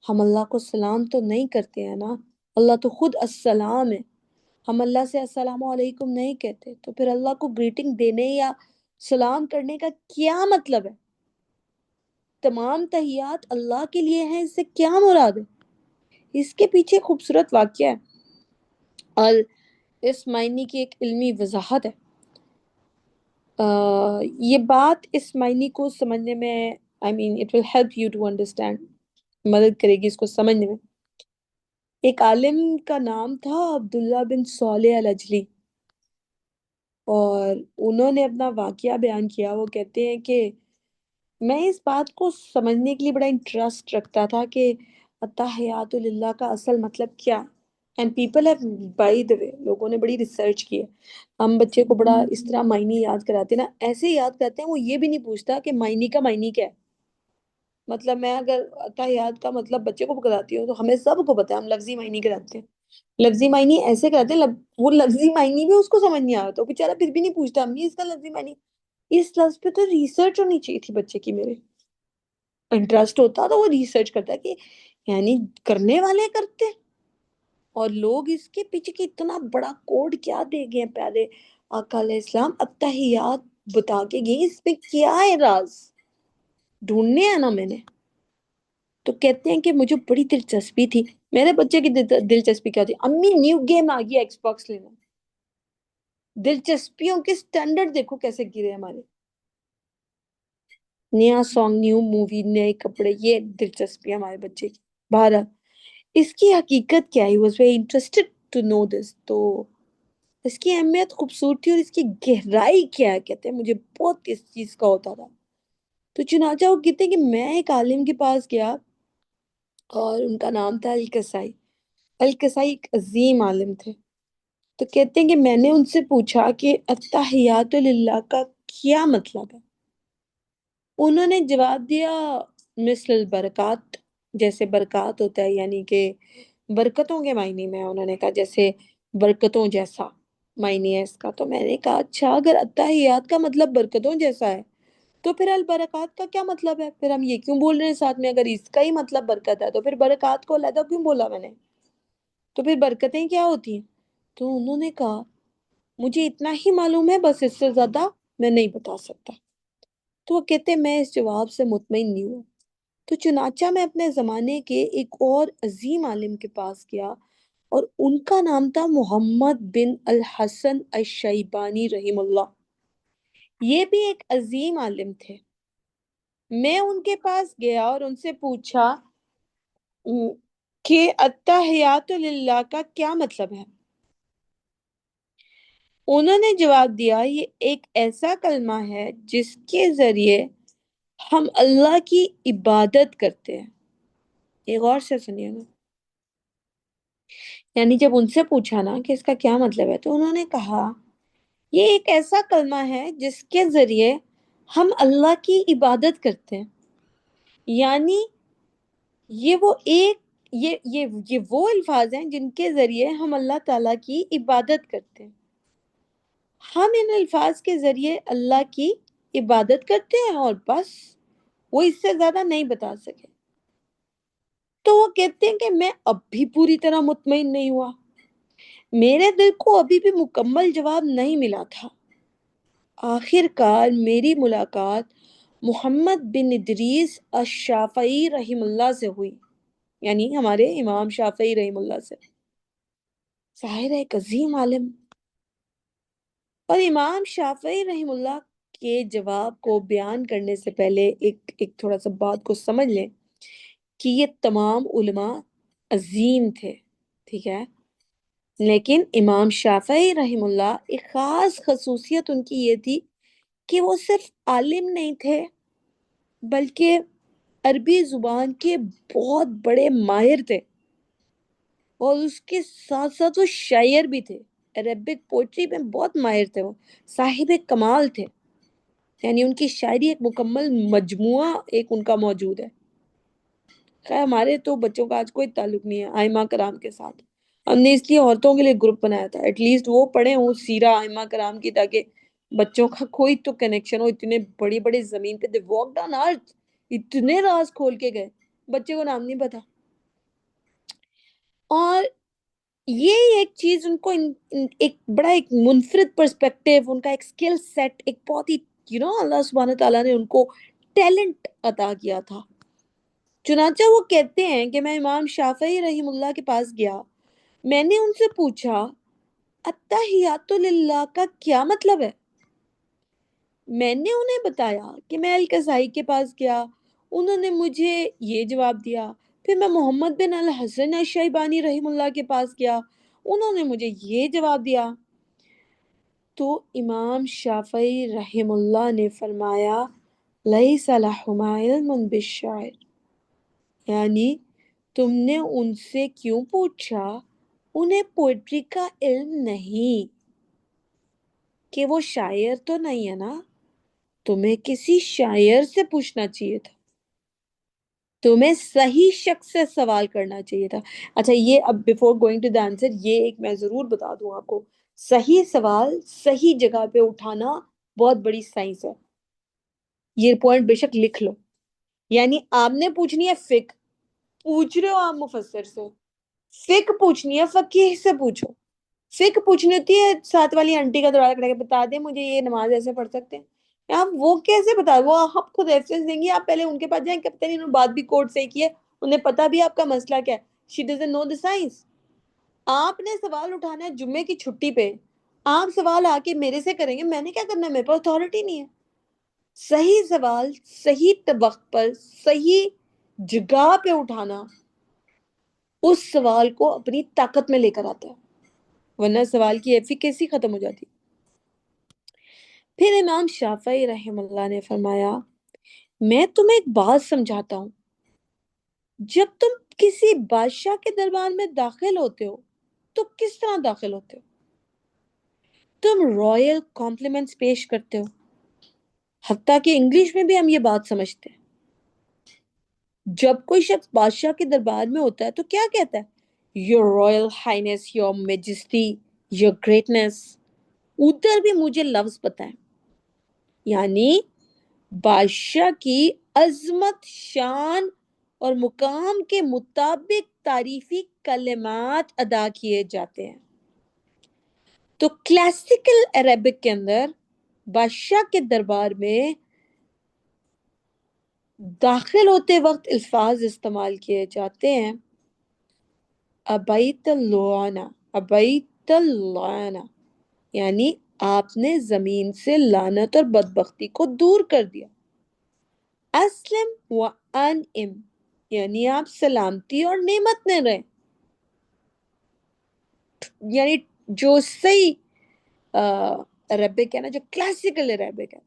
ہم اللہ کو سلام تو نہیں کرتے ہیں نا. اللہ تو خود السلام ہے. ہم اللہ سے السلام علیکم نہیں کہتے تو پھر اللہ کو گریٹنگ دینے یا سلام کرنے کا کیا مطلب ہے؟ تمام تحیات اللہ کے لیے ہیں اس سے کیا مراد ہے؟ اس کے پیچھے خوبصورت واقعہ ہے اور اس معنی کی ایک علمی وضاحت ہے. یہ بات اس معنی کو سمجھنے میں I mean it will help you to understand مدد کرے گی اس کو سمجھنے میں. ایک عالم کا نام تھا عبداللہ بن صالح العجلی اور انہوں نے اپنا واقعہ بیان کیا. وہ کہتے ہیں کہ میں اس بات کو سمجھنے کے لیے بڑا انٹرسٹ رکھتا تھا کہ التحیات للہ کا اصل مطلب کیا. And people have by the way لوگوں نے بڑی ریسرچ کی ہے. ہم بچے کو بڑا اس طرح معنی یاد کراتے نا ایسے یاد کرتے ہیں وہ یہ بھی نہیں پوچھتا کہ معنی کا معنی کیا ہے. مطلب میں اگر التحیات کا مطلب بچے کو کراتی ہوں تو ہمیں سب کو پتا ہے ہم لفظی معنی کراتے ہیں. لفظی معنی ایسے کراتے ہیں وہ لفظی معنی بھی اس کو سمجھ نہیں آتا تو بیچارہ پھر بھی نہیں پوچھتا امی اس کا لفظی معنی. اس لفظ پہ تو ریسرچ ہونی چاہیے تھی بچے کی. میرے انٹرسٹ ہوتا تو وہ ریسرچ کرتا کہ یعنی کرنے والے کرتے اور لوگ اس کے پیچھے کی اتنا بڑا کوڈ کیا دے گئے پیارے آقا علیہ السلام التحیات بتا کے گئے اس پہ کیا ہے راز ڈھونڈنے ہیں نا میں نے. تو کہتے ہیں کہ مجھے بڑی دلچسپی تھی. میرے بچے کی دلچسپی کیا تھی امی نیو گیم آ گیا ایکس باکس لینا. دلچسپیوں کے سٹینڈرڈ دیکھو کیسے گرے ہمارے. نیا سانگ نیو مووی نئے کپڑے یہ دلچسپی ہمارے بچے کی. بہرحال اس کی حقیقت کیا ہے was very interested to know this. تو اس کی اہمیت خوبصورتی اور اس کی گہرائی کیا ہے کہتے ہیں مجھے بہت اس چیز کا ہوتا تھا. تو چنانچہ وہ کہتے ہیں کہ میں ایک عالم کے پاس گیا اور ان کا نام تھا الکسائی. الکسائی ایک عظیم عالم تھے. تو کہتے ہیں کہ میں نے ان سے پوچھا کہ التحیات للہ کا کیا مطلب ہے. انہوں نے جواب دیا مثل البرکات جیسے برکات ہوتا ہے یعنی کہ برکتوں کے معنی میں. انہوں نے کہا جیسے برکتوں جیسا معنی ہے اس کا. تو میں نے کہا اچھا اگر التحیات کا مطلب برکتوں جیسا ہے تو پھر البرکات کا کیا مطلب ہے؟ پھر ہم یہ کیوں بول رہے ہیں ساتھ میں اگر اس کا ہی مطلب برکت ہے تو پھر برکات کو علیحدہ کیوں بولا میں نے؟ تو پھر برکتیں کیا ہوتی ہیں؟ تو انہوں نے کہا مجھے اتنا ہی معلوم ہے بس اس سے زیادہ میں نہیں بتا سکتا. تو وہ کہتے میں اس جواب سے مطمئن نہیں ہوں. تو چنانچہ میں اپنے زمانے کے ایک اور عظیم عالم کے پاس گیا اور ان کا نام تھا محمد بن الحسن الشیبانی رحم اللہ. یہ بھی ایک عظیم عالم تھے. میں ان کے پاس گیا اور ان سے پوچھا کہ التحیات للہ کا کیا مطلب ہے. انہوں نے جواب دیا یہ ایک ایسا کلمہ ہے جس کے ذریعے ہم اللہ کی عبادت کرتے ہیں. یہ غور سے سنیے نا. یعنی جب ان سے پوچھا نا کہ اس کا کیا مطلب ہے تو انہوں نے کہا یہ ایک ایسا کلمہ ہے جس کے ذریعے ہم اللہ کی عبادت کرتے ہیں. یعنی یہ وہ ایک یہ وہ الفاظ ہیں جن کے ذریعے ہم اللہ تعالیٰ کی عبادت کرتے ہیں. ہم ان الفاظ کے ذریعے اللہ کی عبادت کرتے ہیں اور بس وہ اس سے زیادہ نہیں بتا سکے. تو وہ کہتے ہیں کہ میں اب بھی پوری طرح مطمئن نہیں ہوا. میرے دل کو ابھی بھی مکمل جواب نہیں ملا تھا. آخر کار میری ملاقات محمد بن ادریس الشافعی رحم اللہ سے ہوئی. یعنی ہمارے امام شافعی رحم اللہ سے. ظاہر ہے ایک عظیم عالم. اور امام شافعی رحم اللہ کے جواب کو بیان کرنے سے پہلے ایک تھوڑا سا بات کو سمجھ لیں کہ یہ تمام علماء عظیم تھے. ٹھیک ہے لیکن امام شافعی رحم اللہ ایک خاص خصوصیت ان کی یہ تھی کہ وہ صرف عالم نہیں تھے بلکہ عربی زبان کے بہت بڑے ماہر تھے اور اس کے ساتھ ساتھ وہ شاعر بھی تھے. عربک پوئٹری میں بہت ماہر تھے. وہ صاحب کمال تھے. یعنی ان کی شاعری ایک مکمل مجموعہ ایک ان کا موجود ہے. خیر ہمارے تو بچوں کا آج کوئی تعلق نہیں ہے ائمہ کرام کے ساتھ ہم نے اس لیے عورتوں کے لیے گروپ بنایا تھا، ایٹ لیسٹ وہ پڑھے ہوں سیرہ ائمہ کرام کی، تاکہ بچوں کا کوئی تو کنیکشن ہو. اتنے بڑی بڑی زمین پہ دے واکڈ آن ارتھ، اتنے راز کھول کے گئے، بچے کو نام نہیں پتا. اور یہ ایک چیز ان کو ایک بڑا ایک منفرد پرسپیکٹیو، ان کا ایک سکل سیٹ، ایک بہت ہی اللہ سبحانہ تعالیٰ نے ان کو ٹیلنٹ عطا کیا تھا. چنانچہ وہ کہتے ہیں کہ میں امام شافعی رحم اللہ کے پاس گیا، میں نے ان سے پوچھا التحیات للہ کا کیا مطلب ہے. میں نے انہیں بتایا کہ میں الکسائی کے پاس گیا، انہوں نے مجھے یہ جواب دیا. پھر میں محمد بن الحسن الشیبانی رحم اللہ کے پاس گیا، انہوں نے مجھے یہ جواب دیا. تو امام شافعی رحم اللہ نے فرمایا لیس لہما علم بالشعر، یعنی تم نے ان سے کیوں پوچھا، انہیں پوئٹری کا علم نہیں. کہ وہ شاعر تو نہیں ہے نا، تمہیں کسی شاعر سے پوچھنا چاہیے تھا، تمہیں صحیح شخص سے سوال کرنا چاہیے تھا. اچھا یہ اب before going to the answer, یہ ایک میں ضرور بتا دوں آپ کو، صحیح سوال صحیح جگہ پہ اٹھانا بہت بڑی سائنس ہے. یہ پوائنٹ بے شک لکھ لو. یعنی آپ نے پوچھنی ہے فقہ، پوچھ رہے ہو آپ مفسر سے، فقہ پوچھنی ہے فقیہ سے پوچھو. فقہ پوچھنی ہوتی ہے ساتھ والی آنٹی کا دروازہ کھڑا کے بتا دیں مجھے یہ نماز ایسے پڑھ سکتے ہیں. آپ وہ کیسے بتا، وہ آپ خود ریفرنس دیں گی، آپ پہلے ان کے پاس جائیں کہ پتہ نہیں انہوں نے بات بھی کوٹ سے کی ہے، انہیں پتا بھی آپ کا مسئلہ کیا ہے. She doesn't know the science. آپ نے سوال اٹھانا ہے جمعے کی چھٹی پہ، آپ سوال آ کے میرے سے کریں گے، میں نے کیا کرنا ہے، میرے پاس اتھارٹی نہیں ہے. صحیح سوال صحیح وقت پر صحیح جگہ پہ اٹھانا اس سوال کو اپنی طاقت میں لے کر آتا ہے، ورنہ سوال کی ایفیکیسی ختم ہو جاتی. پھر امام شافعی رحم اللہ نے فرمایا میں تمہیں ایک بات سمجھاتا ہوں، جب تم کسی بادشاہ کے دربار میں داخل ہوتے ہو تو کس طرح داخل ہوتے ہو؟ تم رائل کمپلیمنٹس پیش کرتے ہو. حتیٰ کہ انگلش میں بھی ہم یہ بات سمجھتے ہیں، جب کوئی شخص بادشاہ کے دربار میں ہوتا ہے تو کیا کہتا ہے، your Royal Hines, your majesty, your greatness. ادھر بھی مجھے لفظ پتہ ہے، یعنی بادشاہ کی عظمت، شان اور مقام کے مطابق تعریفی کلمات ادا کیے جاتے ہیں. تو کلاسیکل عربک کے اندر بادشاہ کے دربار میں داخل ہوتے وقت الفاظ استعمال کیے جاتے ہیں ابیت اللعانہ، ابیت اللعانہ، یعنی آپ نے زمین سے لعنت اور بدبختی کو دور کر دیا. اسلم و انعم، یعنی آپ سلامتی اور نعمت میں رہیں. یعنی جو صحیح عربک ہے نا، جو کلاسیکل عربک ہے،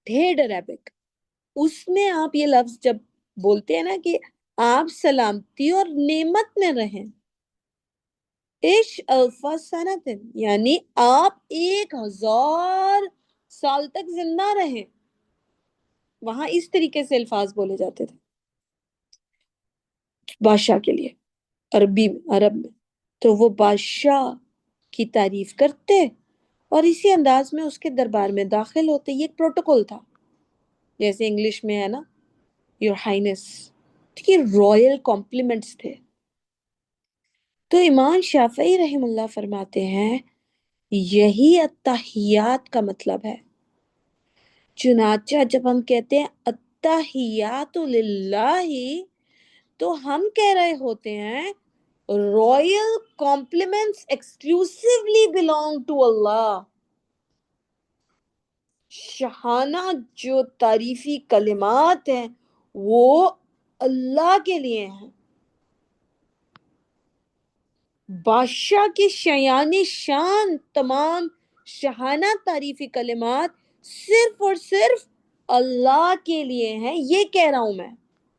ٹھیڑ عربک، اس میں آپ یہ لفظ جب بولتے ہیں نا کہ آپ سلامتی اور نعمت میں رہیں، عش الفا سنتن، یعنی آپ 1000 سال تک زندہ رہیں. وہاں اس طریقے سے الفاظ بولے جاتے تھے بادشاہ کے لیے، عربی میں، عرب میں. تو وہ بادشاہ کی تعریف کرتے اور اسی انداز میں اس کے دربار میں داخل ہوتے. یہ ایک پروٹوکول تھا، جیسے انگلش میں ہے نا یور ہائنس، یہ رائل کمپلیمنٹس تھے. تو امام شافعی رحم اللہ فرماتے ہیں یہی التحیات کا مطلب ہے. چنانچہ جب ہم کہتے ہیں التحیات للہ، تو ہم کہہ رہے ہوتے ہیں royal compliments exclusively belong to Allah. Shahana جو تعریفی کلمات ہیں وہ اللہ کے لیے ہیں. بادشاہ کی شیان شان تمام شہانہ تعریفی کلمات صرف اور صرف اللہ کے لیے ہیں. یہ کہہ رہا ہوں میں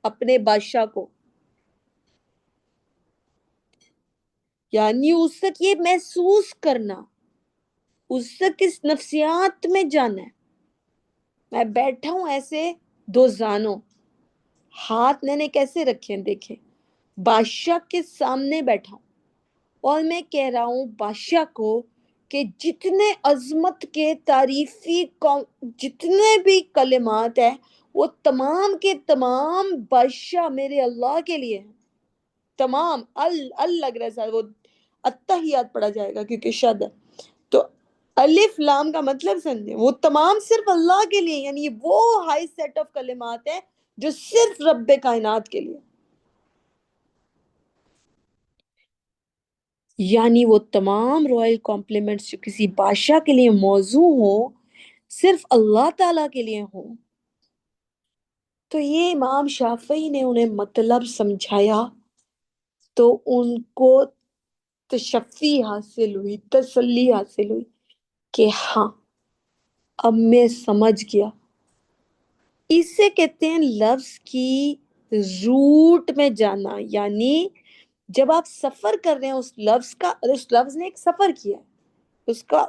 اپنے بادشاہ کو، یعنی اس تک یہ محسوس کرنا، اس تک اس نفسیات میں جانا ہے. میں بیٹھا ہوں ایسے دو زانوں، ہاتھ میں نے کیسے رکھے ہیں دیکھیں، بادشاہ کے سامنے بیٹھا ہوں، اور میں کہہ رہا ہوں بادشاہ کو کہ جتنے عظمت کے تعریفی جتنے بھی کلمات ہیں وہ تمام کے تمام بادشاہ میرے اللہ کے لیے ہیں. تمام لگ رہا ہے سر وہ اتحیات پڑھا جائے گا کیونکہ شد ہے. تو الف لام کا مطلب سمجھے, وہ تمام صرف اللہ کے لیے, یعنی وہ ہائی سیٹ آف کلمات ہیں جو صرف رب کائنات کے لیے. یعنی وہ تمام رائل کمپلیمنٹس جو کسی بادشاہ کے لیے موزوں ہوں صرف اللہ تعالیٰ کے لیے ہوں. تو یہ امام شافعی نے انہیں مطلب سمجھایا تو ان کو تشفی حاصل ہوئی, تسلی حاصل ہوئی کہ ہاں اب میں سمجھ گیا. اسے کہتے ہیں لفظ کی روٹ میں جانا. یعنی جب آپ سفر کر رہے ہیں اس لفظ کا, اس لفظ نے ایک سفر کیا ہے, اس کا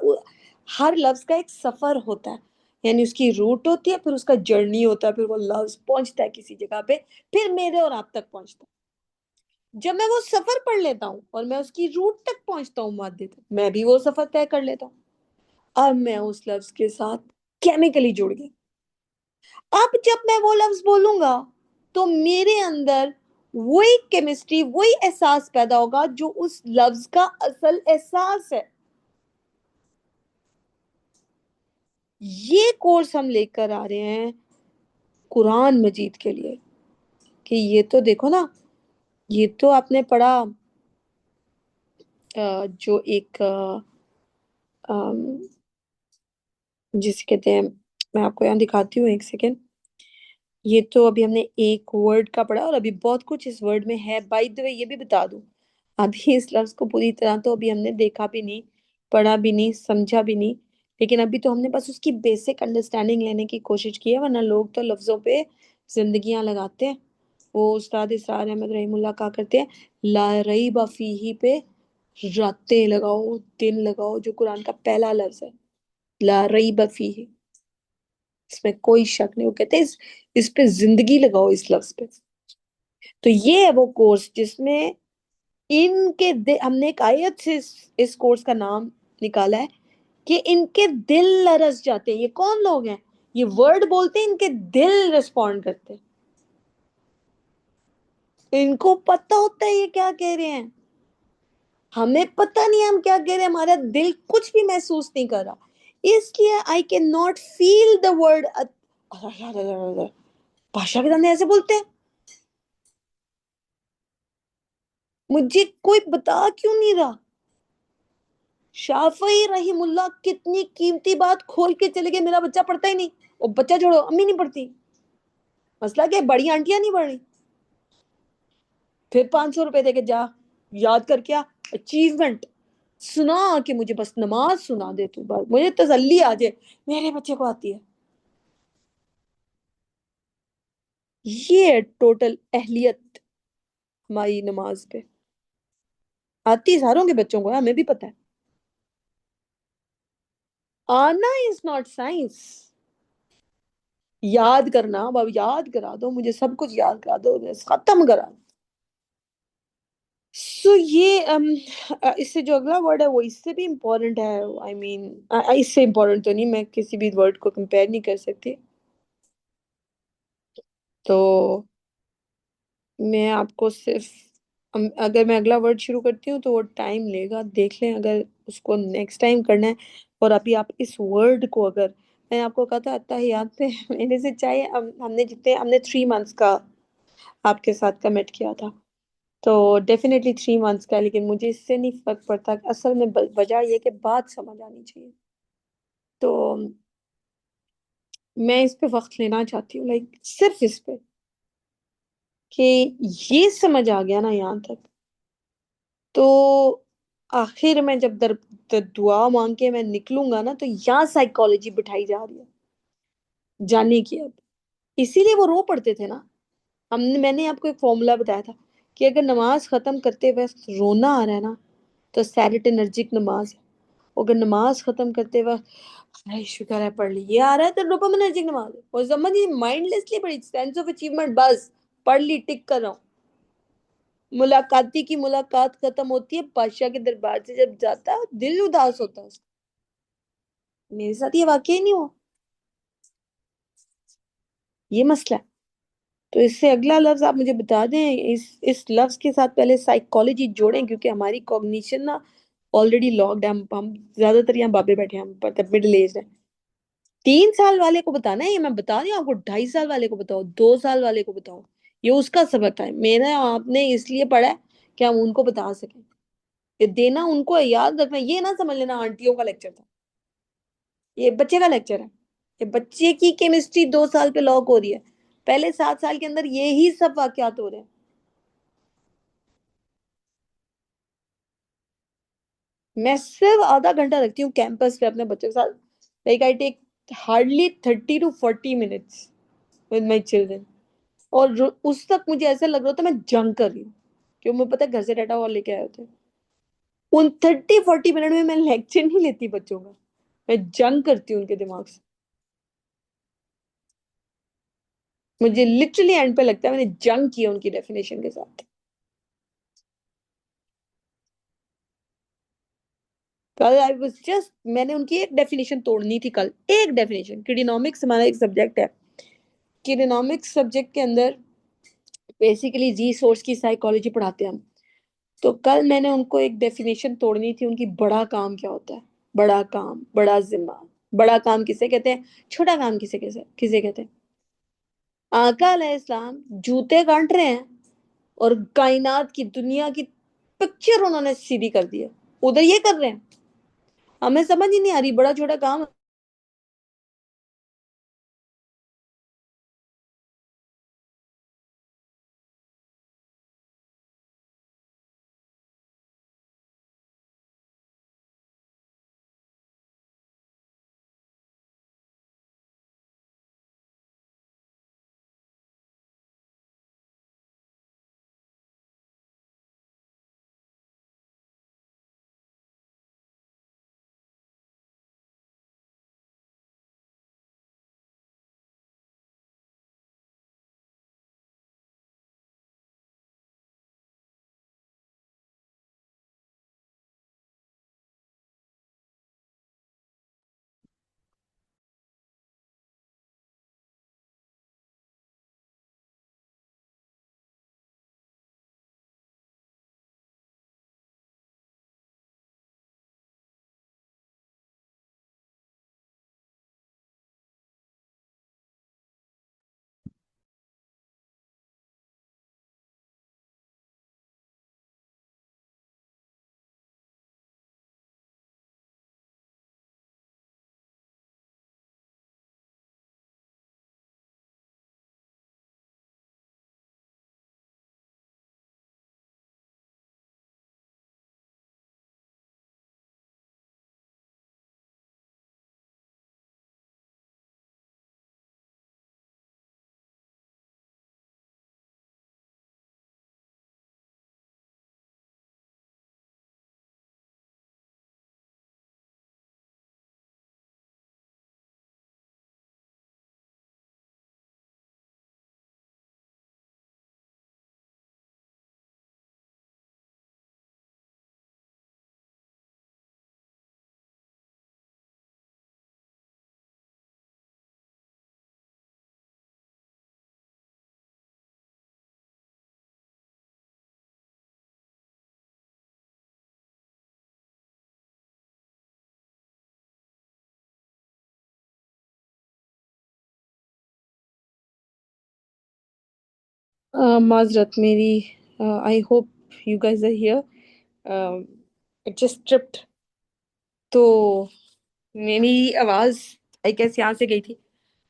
ہر لفظ کا ایک سفر ہوتا ہے, یعنی اس کی روٹ ہوتی ہے, پھر اس کا جرنی ہوتا ہے, پھر وہ لفظ پہنچتا ہے کسی جگہ پہ, پھر میرے اور آپ تک پہنچتا ہے. جب میں وہ سفر پڑھ لیتا ہوں اور میں اس کی روٹ تک پہنچتا ہوں مادے تک, میں بھی وہ سفر طے کر لیتا ہوں. اب میں اس لفظ کے ساتھ کیمیکلی جڑ گئی. اب جب میں وہ لفظ بولوں گا تو میرے اندر وہی کیمسٹری, وہی احساس پیدا ہوگا جو اس لفظ کا اصل احساس ہے. یہ کورس ہم لے کر آ رہے ہیں قرآن مجید کے لیے کہ یہ تو دیکھو نا, یہ تو آپ نے پڑھا جو ایک جسے کہتے ہیں, میں آپ کو یہاں دکھاتی ہوں ایک سیکنڈ. یہ تو ابھی ہم نے ایک ورڈ کا پڑھا اور ابھی بہت کچھ اس ورڈ میں ہے. بائی دی وے یہ بھی بتا دوں, ابھی اس لفظ کو پوری طرح تو ابھی ہم نے دیکھا بھی نہیں, پڑھا بھی نہیں, سمجھا بھی نہیں, لیکن ابھی تو ہم نے بس اس کی بیسک انڈرسٹینڈنگ لینے کی کوشش کی ہے. ورنہ لوگ تو لفظوں پہ زندگیاں لگاتے ہیں. وہ استاد اسرار احمد رحیم اللہ کہا کرتے ہیں لا ریب فیہ پہ راتیں لگاؤ, دن لگاؤ, جو قرآن کا پہلا لفظ ہے لا ریب فیہ, اس میں کوئی شک نہیں. وہ کہتے ہیں اس پہ زندگی لگاؤ, اس لفظ پہ. تو یہ ہے وہ کورس جس میں ان کے ہم نے ایک آیت سے اس کورس کا نام نکالا ہے کہ ان کے دل لرز جاتے ہیں. یہ کون لوگ ہیں؟ یہ ورڈ بولتے ہیں, ان کے دل ریسپونڈ کرتے ہیں. ان کو پتہ ہوتا ہے یہ کیا کہہ رہے ہیں, ہمیں پتہ نہیں ہم کیا کہہ رہے ہیں, ہمارا دل کچھ بھی محسوس نہیں کر رہا. اس لیے I cannot feel the word. بادشاہ کے سامنے ایسے بولتے ہیں, مجھے کوئی بتا کیوں نہیں رہا. شافعی رحم اللہ کتنی قیمتی بات کھول کے چلے گئے, میرا بچہ پڑھتا ہی نہیں. وہ بچہ چھوڑو, امی نہیں پڑھتی, مسئلہ کیا, بڑی آنٹیاں نہیں پڑھ رہی, پھر 500 روپے دے کے جا یاد کر کے اچیومنٹ سنا کہ مجھے بس نماز سنا دے تو, بس مجھے تسلی آ جائے میرے بچے کو آتی ہے. یہ ٹوٹل اہلیت ہماری نماز پہ آتی ہے. ساروں کے بچوں کو, ہمیں بھی پتہ ہے. آنا از ناٹ سائنس. یاد کرنا, بابا یاد کرا دو مجھے, سب کچھ یاد کرا دو, ختم کرا دو. سو یہ اس سے جو اگلا ورڈ ہے وہ اس سے بھی امپورٹنٹ ہے. آئی مین اس سے امپورٹنٹ تو نہیں, میں کسی بھی ورڈ کو کمپیئر نہیں کر سکتی. تو میں آپ کو صرف اگر میں اگلا ورڈ شروع کرتی ہوں تو وہ ٹائم لے گا, دیکھ لیں اگر اس کو نیکسٹ ٹائم کرنا ہے. اور ابھی آپ اس ورڈ کو, اگر میں نے آپ کو کہا تھا اتحیات پہ میرے سے چاہیے, ہم نے جتنے, ہم نے 3 months کا آپ کے ساتھ کمٹ کیا تھا, تو ڈیفینیٹلی 3 months کا, لیکن مجھے اس سے نہیں فرق پڑتا. اصل میں وجہ یہ کہ بات سمجھ آنی چاہیے. تو میں اس پہ وقت لینا چاہتی ہوں, لائک صرف اس پہ کہ یہ سمجھ آ گیا نا یہاں تک, تو آخر میں جب دعا مانگ کے میں نکلوں گا نا, تو یہاں سائیکالوجی بٹھائی جا رہی ہے جانے کی. اب اسی لیے وہ رو پڑتے تھے نا. میں نے آپ کو ایک فارمولا بتایا تھا کہ اگر نماز ختم کرتے وقت رونا آ رہا ہے نا تو سیروٹونرجک نماز ہے. اگر نماز ختم کرتے وقت شکر ہے پڑھ لی یہ آ رہا ہے تو ڈوپامنرجک نماز ہے. اور سمجھ مائنڈ لیسلی پڑھی, سینس آف اچیومنٹ, بس پڑھ لی, ٹک کر رہا ہوں. ملاقاتی کی ملاقات ختم ہوتی ہے، بادشاہ کے دربار سے جب جاتا ہے دل اداس ہوتا ہے اس کا۔ میرے ساتھ یہ واقعہ ہی نہیں ہوا، یہ مسئلہ ہے۔ تو اس سے اگلا لفظ آپ مجھے بتا دیں، اس لفظ کے ساتھ پہلے سائیکالوجی جوڑیں، کیونکہ ہماری کوگنیشن نا آلریڈی لاگڈ ہے، ہم زیادہ تر یہاں بابے بیٹھے ہیں، ہم مڈل ایج ہے۔ 3 سال والے کو بتانا ہے یہ، میں بتا رہی ہوں آپ کو، 2.5 سال والے کو بتاؤ، 2 سال والے کو بتاؤ، یہ اس کا سبق ہے، میرا آپ نے اس لیے پڑھا ہے کہ ہم ان کو بتا سکیں، یہ دینا ان کو ہے، یاد رکھنا، یہ نہ سمجھ لینا آنٹیوں کا لیکچر تھا، یہ بچے کا لیکچر ہے، یہ بچے کی کیمسٹری 2 سال پہ لاک ہو رہی ہے، پہلے 7 سال کے اندر یہی سب واقعات ہو رہے ہیں۔ میں صرف آدھا گھنٹہ رکھتی ہوں کیمپس پہ اپنے بچوں کے ساتھ، like I take hardly 30 to 40 minutes with my children, اور اس تک مجھے ایسا لگ رہا تھا میں جنگ کر رہی ہوں، کیوں مجھے پتا گھر سے ڈاٹا اور لے کے آئے ہوتے، ان 30 40 منٹ میں لیکچر نہیں لیتی بچوں کا، میں جنگ کرتی ہوں ان کے دماغ سے، مجھے لٹرلی اینڈ پہ لگتا ہے میں نے جنگ کیا ان کی ڈیفینیشن کے ساتھ۔ کل آئی واز جسٹ، میں نے ان کی ایک ڈیفینیشن توڑنی تھی کل، ایک ڈیفینیشن، کیڈینومکس ہمارا ایک سبجیکٹ ہے، کیڈینومکس سبجیکٹ کے اندر بیسیکلی ریسورس کی سائیکالوجی پڑھاتے ہیں ہم، تو کل میں نے ان کو ایک ڈیفینیشن توڑنی تھی ان کی، بڑا کام کیا ہوتا ہے، بڑا کام، بڑا ذمہ، بڑا کام کسے کہتے ہیں، چھوٹا کام کسے کہتے ہیں۔ آقا علیہ السلام جوتے کاٹ رہے ہیں اور کائنات کی دنیا کی پکچر انہوں نے سیدھی کر دی ہے، ادھر یہ کر رہے ہیں، ہمیں سمجھ ہی نہیں آ رہی بڑا چھوٹا کام۔ معذرت میری، I hope you guys are here, it just tripped, تو میری آواز کیسے یہاں سے گئی تھی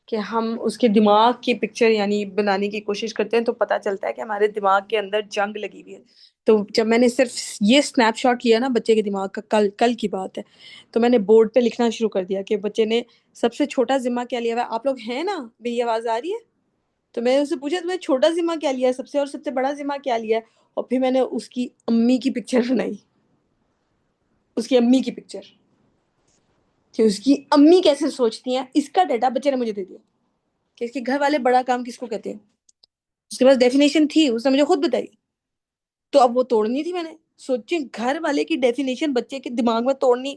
کہ ہم اس کے دماغ کی پکچر یعنی بنانے کی کوشش کرتے ہیں، تو پتہ چلتا ہے کہ ہمارے دماغ کے اندر جنگ لگی ہوئی ہے۔ تو جب میں نے صرف یہ سنیپ شاٹ لیا نا بچے کے دماغ کا، کل کی بات ہے، تو میں نے بورڈ پہ لکھنا شروع کر دیا کہ بچے نے سب سے چھوٹا ذمہ کیا لیا ہوا ہے، آپ لوگ ہیں نا، میری آواز آ رہی ہے؟ تو میں نے اس سے پوچھا تمہیں چھوٹا ذمہ کیا لیا ہے سب سے، اور سب سے بڑا ذمہ کیا لیا ہے، اور پھر میں نے اس کی امی کی پکچر بنائی، اس کی امی کی پکچر، کہ اس کی امی کیسے سوچتی ہیں، اس کا ڈیٹا بچے نے مجھے دے دیا کہ اس کے گھر والے بڑا کام کس کو کہتے ہیں، اس کے پاس ڈیفینیشن تھی، اس نے مجھے خود بتائی، تو اب وہ توڑنی تھی، میں نے سوچے گھر والے کی ڈیفینیشن بچے کے دماغ میں توڑنی،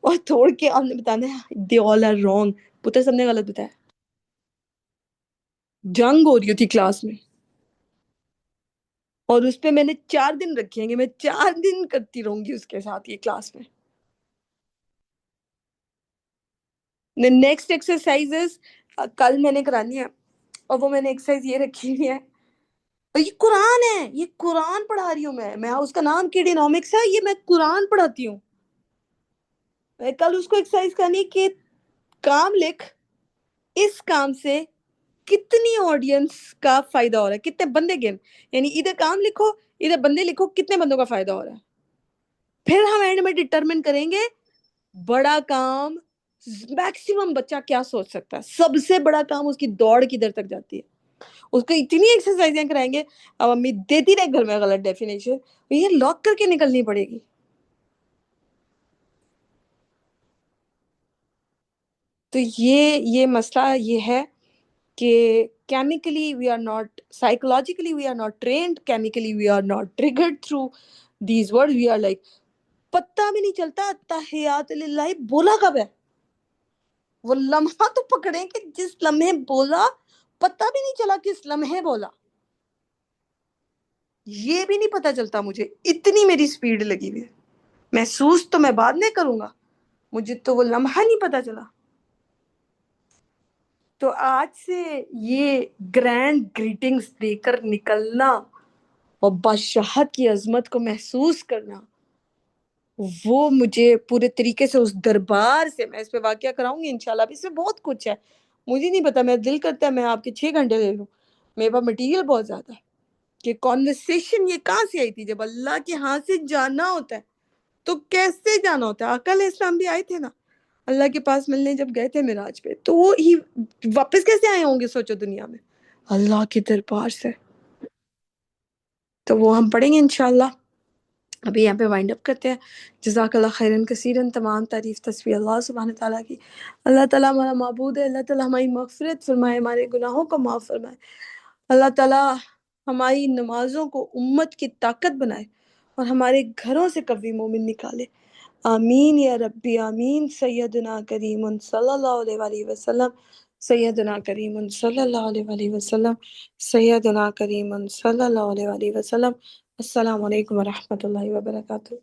اور توڑ کے ہم نے بتانا دے آل آر رانگ، پتہ سب نے غلط بتایا. جنگ ہو رہی تھی کلاس میں، اور اس پہ میں نے 4 دن رکھے ہیں کہ میں 4 دن کرتی رہوں گی اس کے ساتھ یہ کلاس میں. نیکسٹ ایکسرسائز کل میں نے کرانی ہے، اور وہ میں نے ایکسرسائز یہ رکھی ہوئی ہے، اور یہ قرآن ہے، یہ قرآن پڑھا رہی ہوں میں اس کا نام کیڈینامکس ہے، یہ میں قرآن پڑھاتی ہوں. میں کل اس کو ایکسرسائز کرنی کہ کام لکھ، اس کام سے کتنی آڈینس کا فائدہ ہو رہا ہے، کتنے بندے گن، یعنی ادھر کام لکھو ادھر بندے لکھو، کتنے بندوں کا فائدہ ہو رہا ہے. پھر ہم اینڈ میں ڈٹرمن کریں گے بڑا کام میکسیمم بچہ کیا سوچ سکتا ہے، سب سے بڑا کام اس کی دوڑ کدھر تک جاتی ہے. اس کو اتنی ایکسرسائزیں کرائیں گے، اب امی دیتی رہے گھر میں غلط ڈیفینیشن، یہ لاک کر کے نکلنی پڑے گی. تو یہ مسئلہ یہ ہے کہ chemically we are not, psychologically we are not trained, chemically we are not triggered through these words. We are like پتہ بھی نہیں چلتا تحیات للہ بولا کب ہے، وہ لمحہ تو پکڑیں کہ جس لمحے بولا پتہ بھی نہیں چلا کس لمحے بولا، یہ بھی نہیں پتہ چلتا مجھے، اتنی میری سپیڈ لگی ہوئی ہے. محسوس تو میں بعد میں کروں گا، مجھے تو وہ لمحہ نہیں پتہ چلا. تو آج سے یہ گرینڈ گریٹنگز دے کر نکلنا اور بادشاہت کی عظمت کو محسوس کرنا، وہ مجھے پورے طریقے سے اس دربار سے، میں اس پہ واقعہ کراؤں گی انشاءاللہ. اب اس میں بہت کچھ ہے، مجھے نہیں پتا، میں دل کرتا ہے میں آپ کے 6 گھنٹے لے لوں، میرے پاس مٹیریل بہت زیادہ ہے. کہ کانورسیشن یہ کہاں سے آئی تھی، جب اللہ کے ہاں سے جانا ہوتا ہے تو کیسے جانا ہوتا ہے. آقا علیہ السلام بھی آئے تھے نا اللہ کے پاس ملنے، جب گئے تھے معراج پہ، تو وہ ہی واپس کیسے آئے ہوں گے سوچو دنیا میں، اللہ کے دربار سے. تو وہ ہم پڑھیں گے انشاءاللہ. ابھی یہاں پہ وائنڈ اپ کرتے ہیں. جزاک اللہ خیرن کثیرن، تمام تعریف تسبیح اللہ سبحانہ تعالیٰ کی. اللہ تعالیٰ ہمارا معبود ہے، اللہ تعالیٰ ہماری مغفرت فرمائے، ہمارے گناہوں کو معاف فرمائے. اللہ تعالیٰ ہماری نمازوں کو امت کی طاقت بنائے، اور ہمارے گھروں سے قوی مومن نکالے. آمین یا ربی آمین. سیدنا کریم صلی اللہ علیہ وآلہ وسلم، سیدنا کریم صلی اللہ علیہ وآلہ وسلم، سیدنا کریم صلی اللہ علیہ وآلہ وسلم. السلام علیکم ورحمۃ اللہ وبرکاتہ.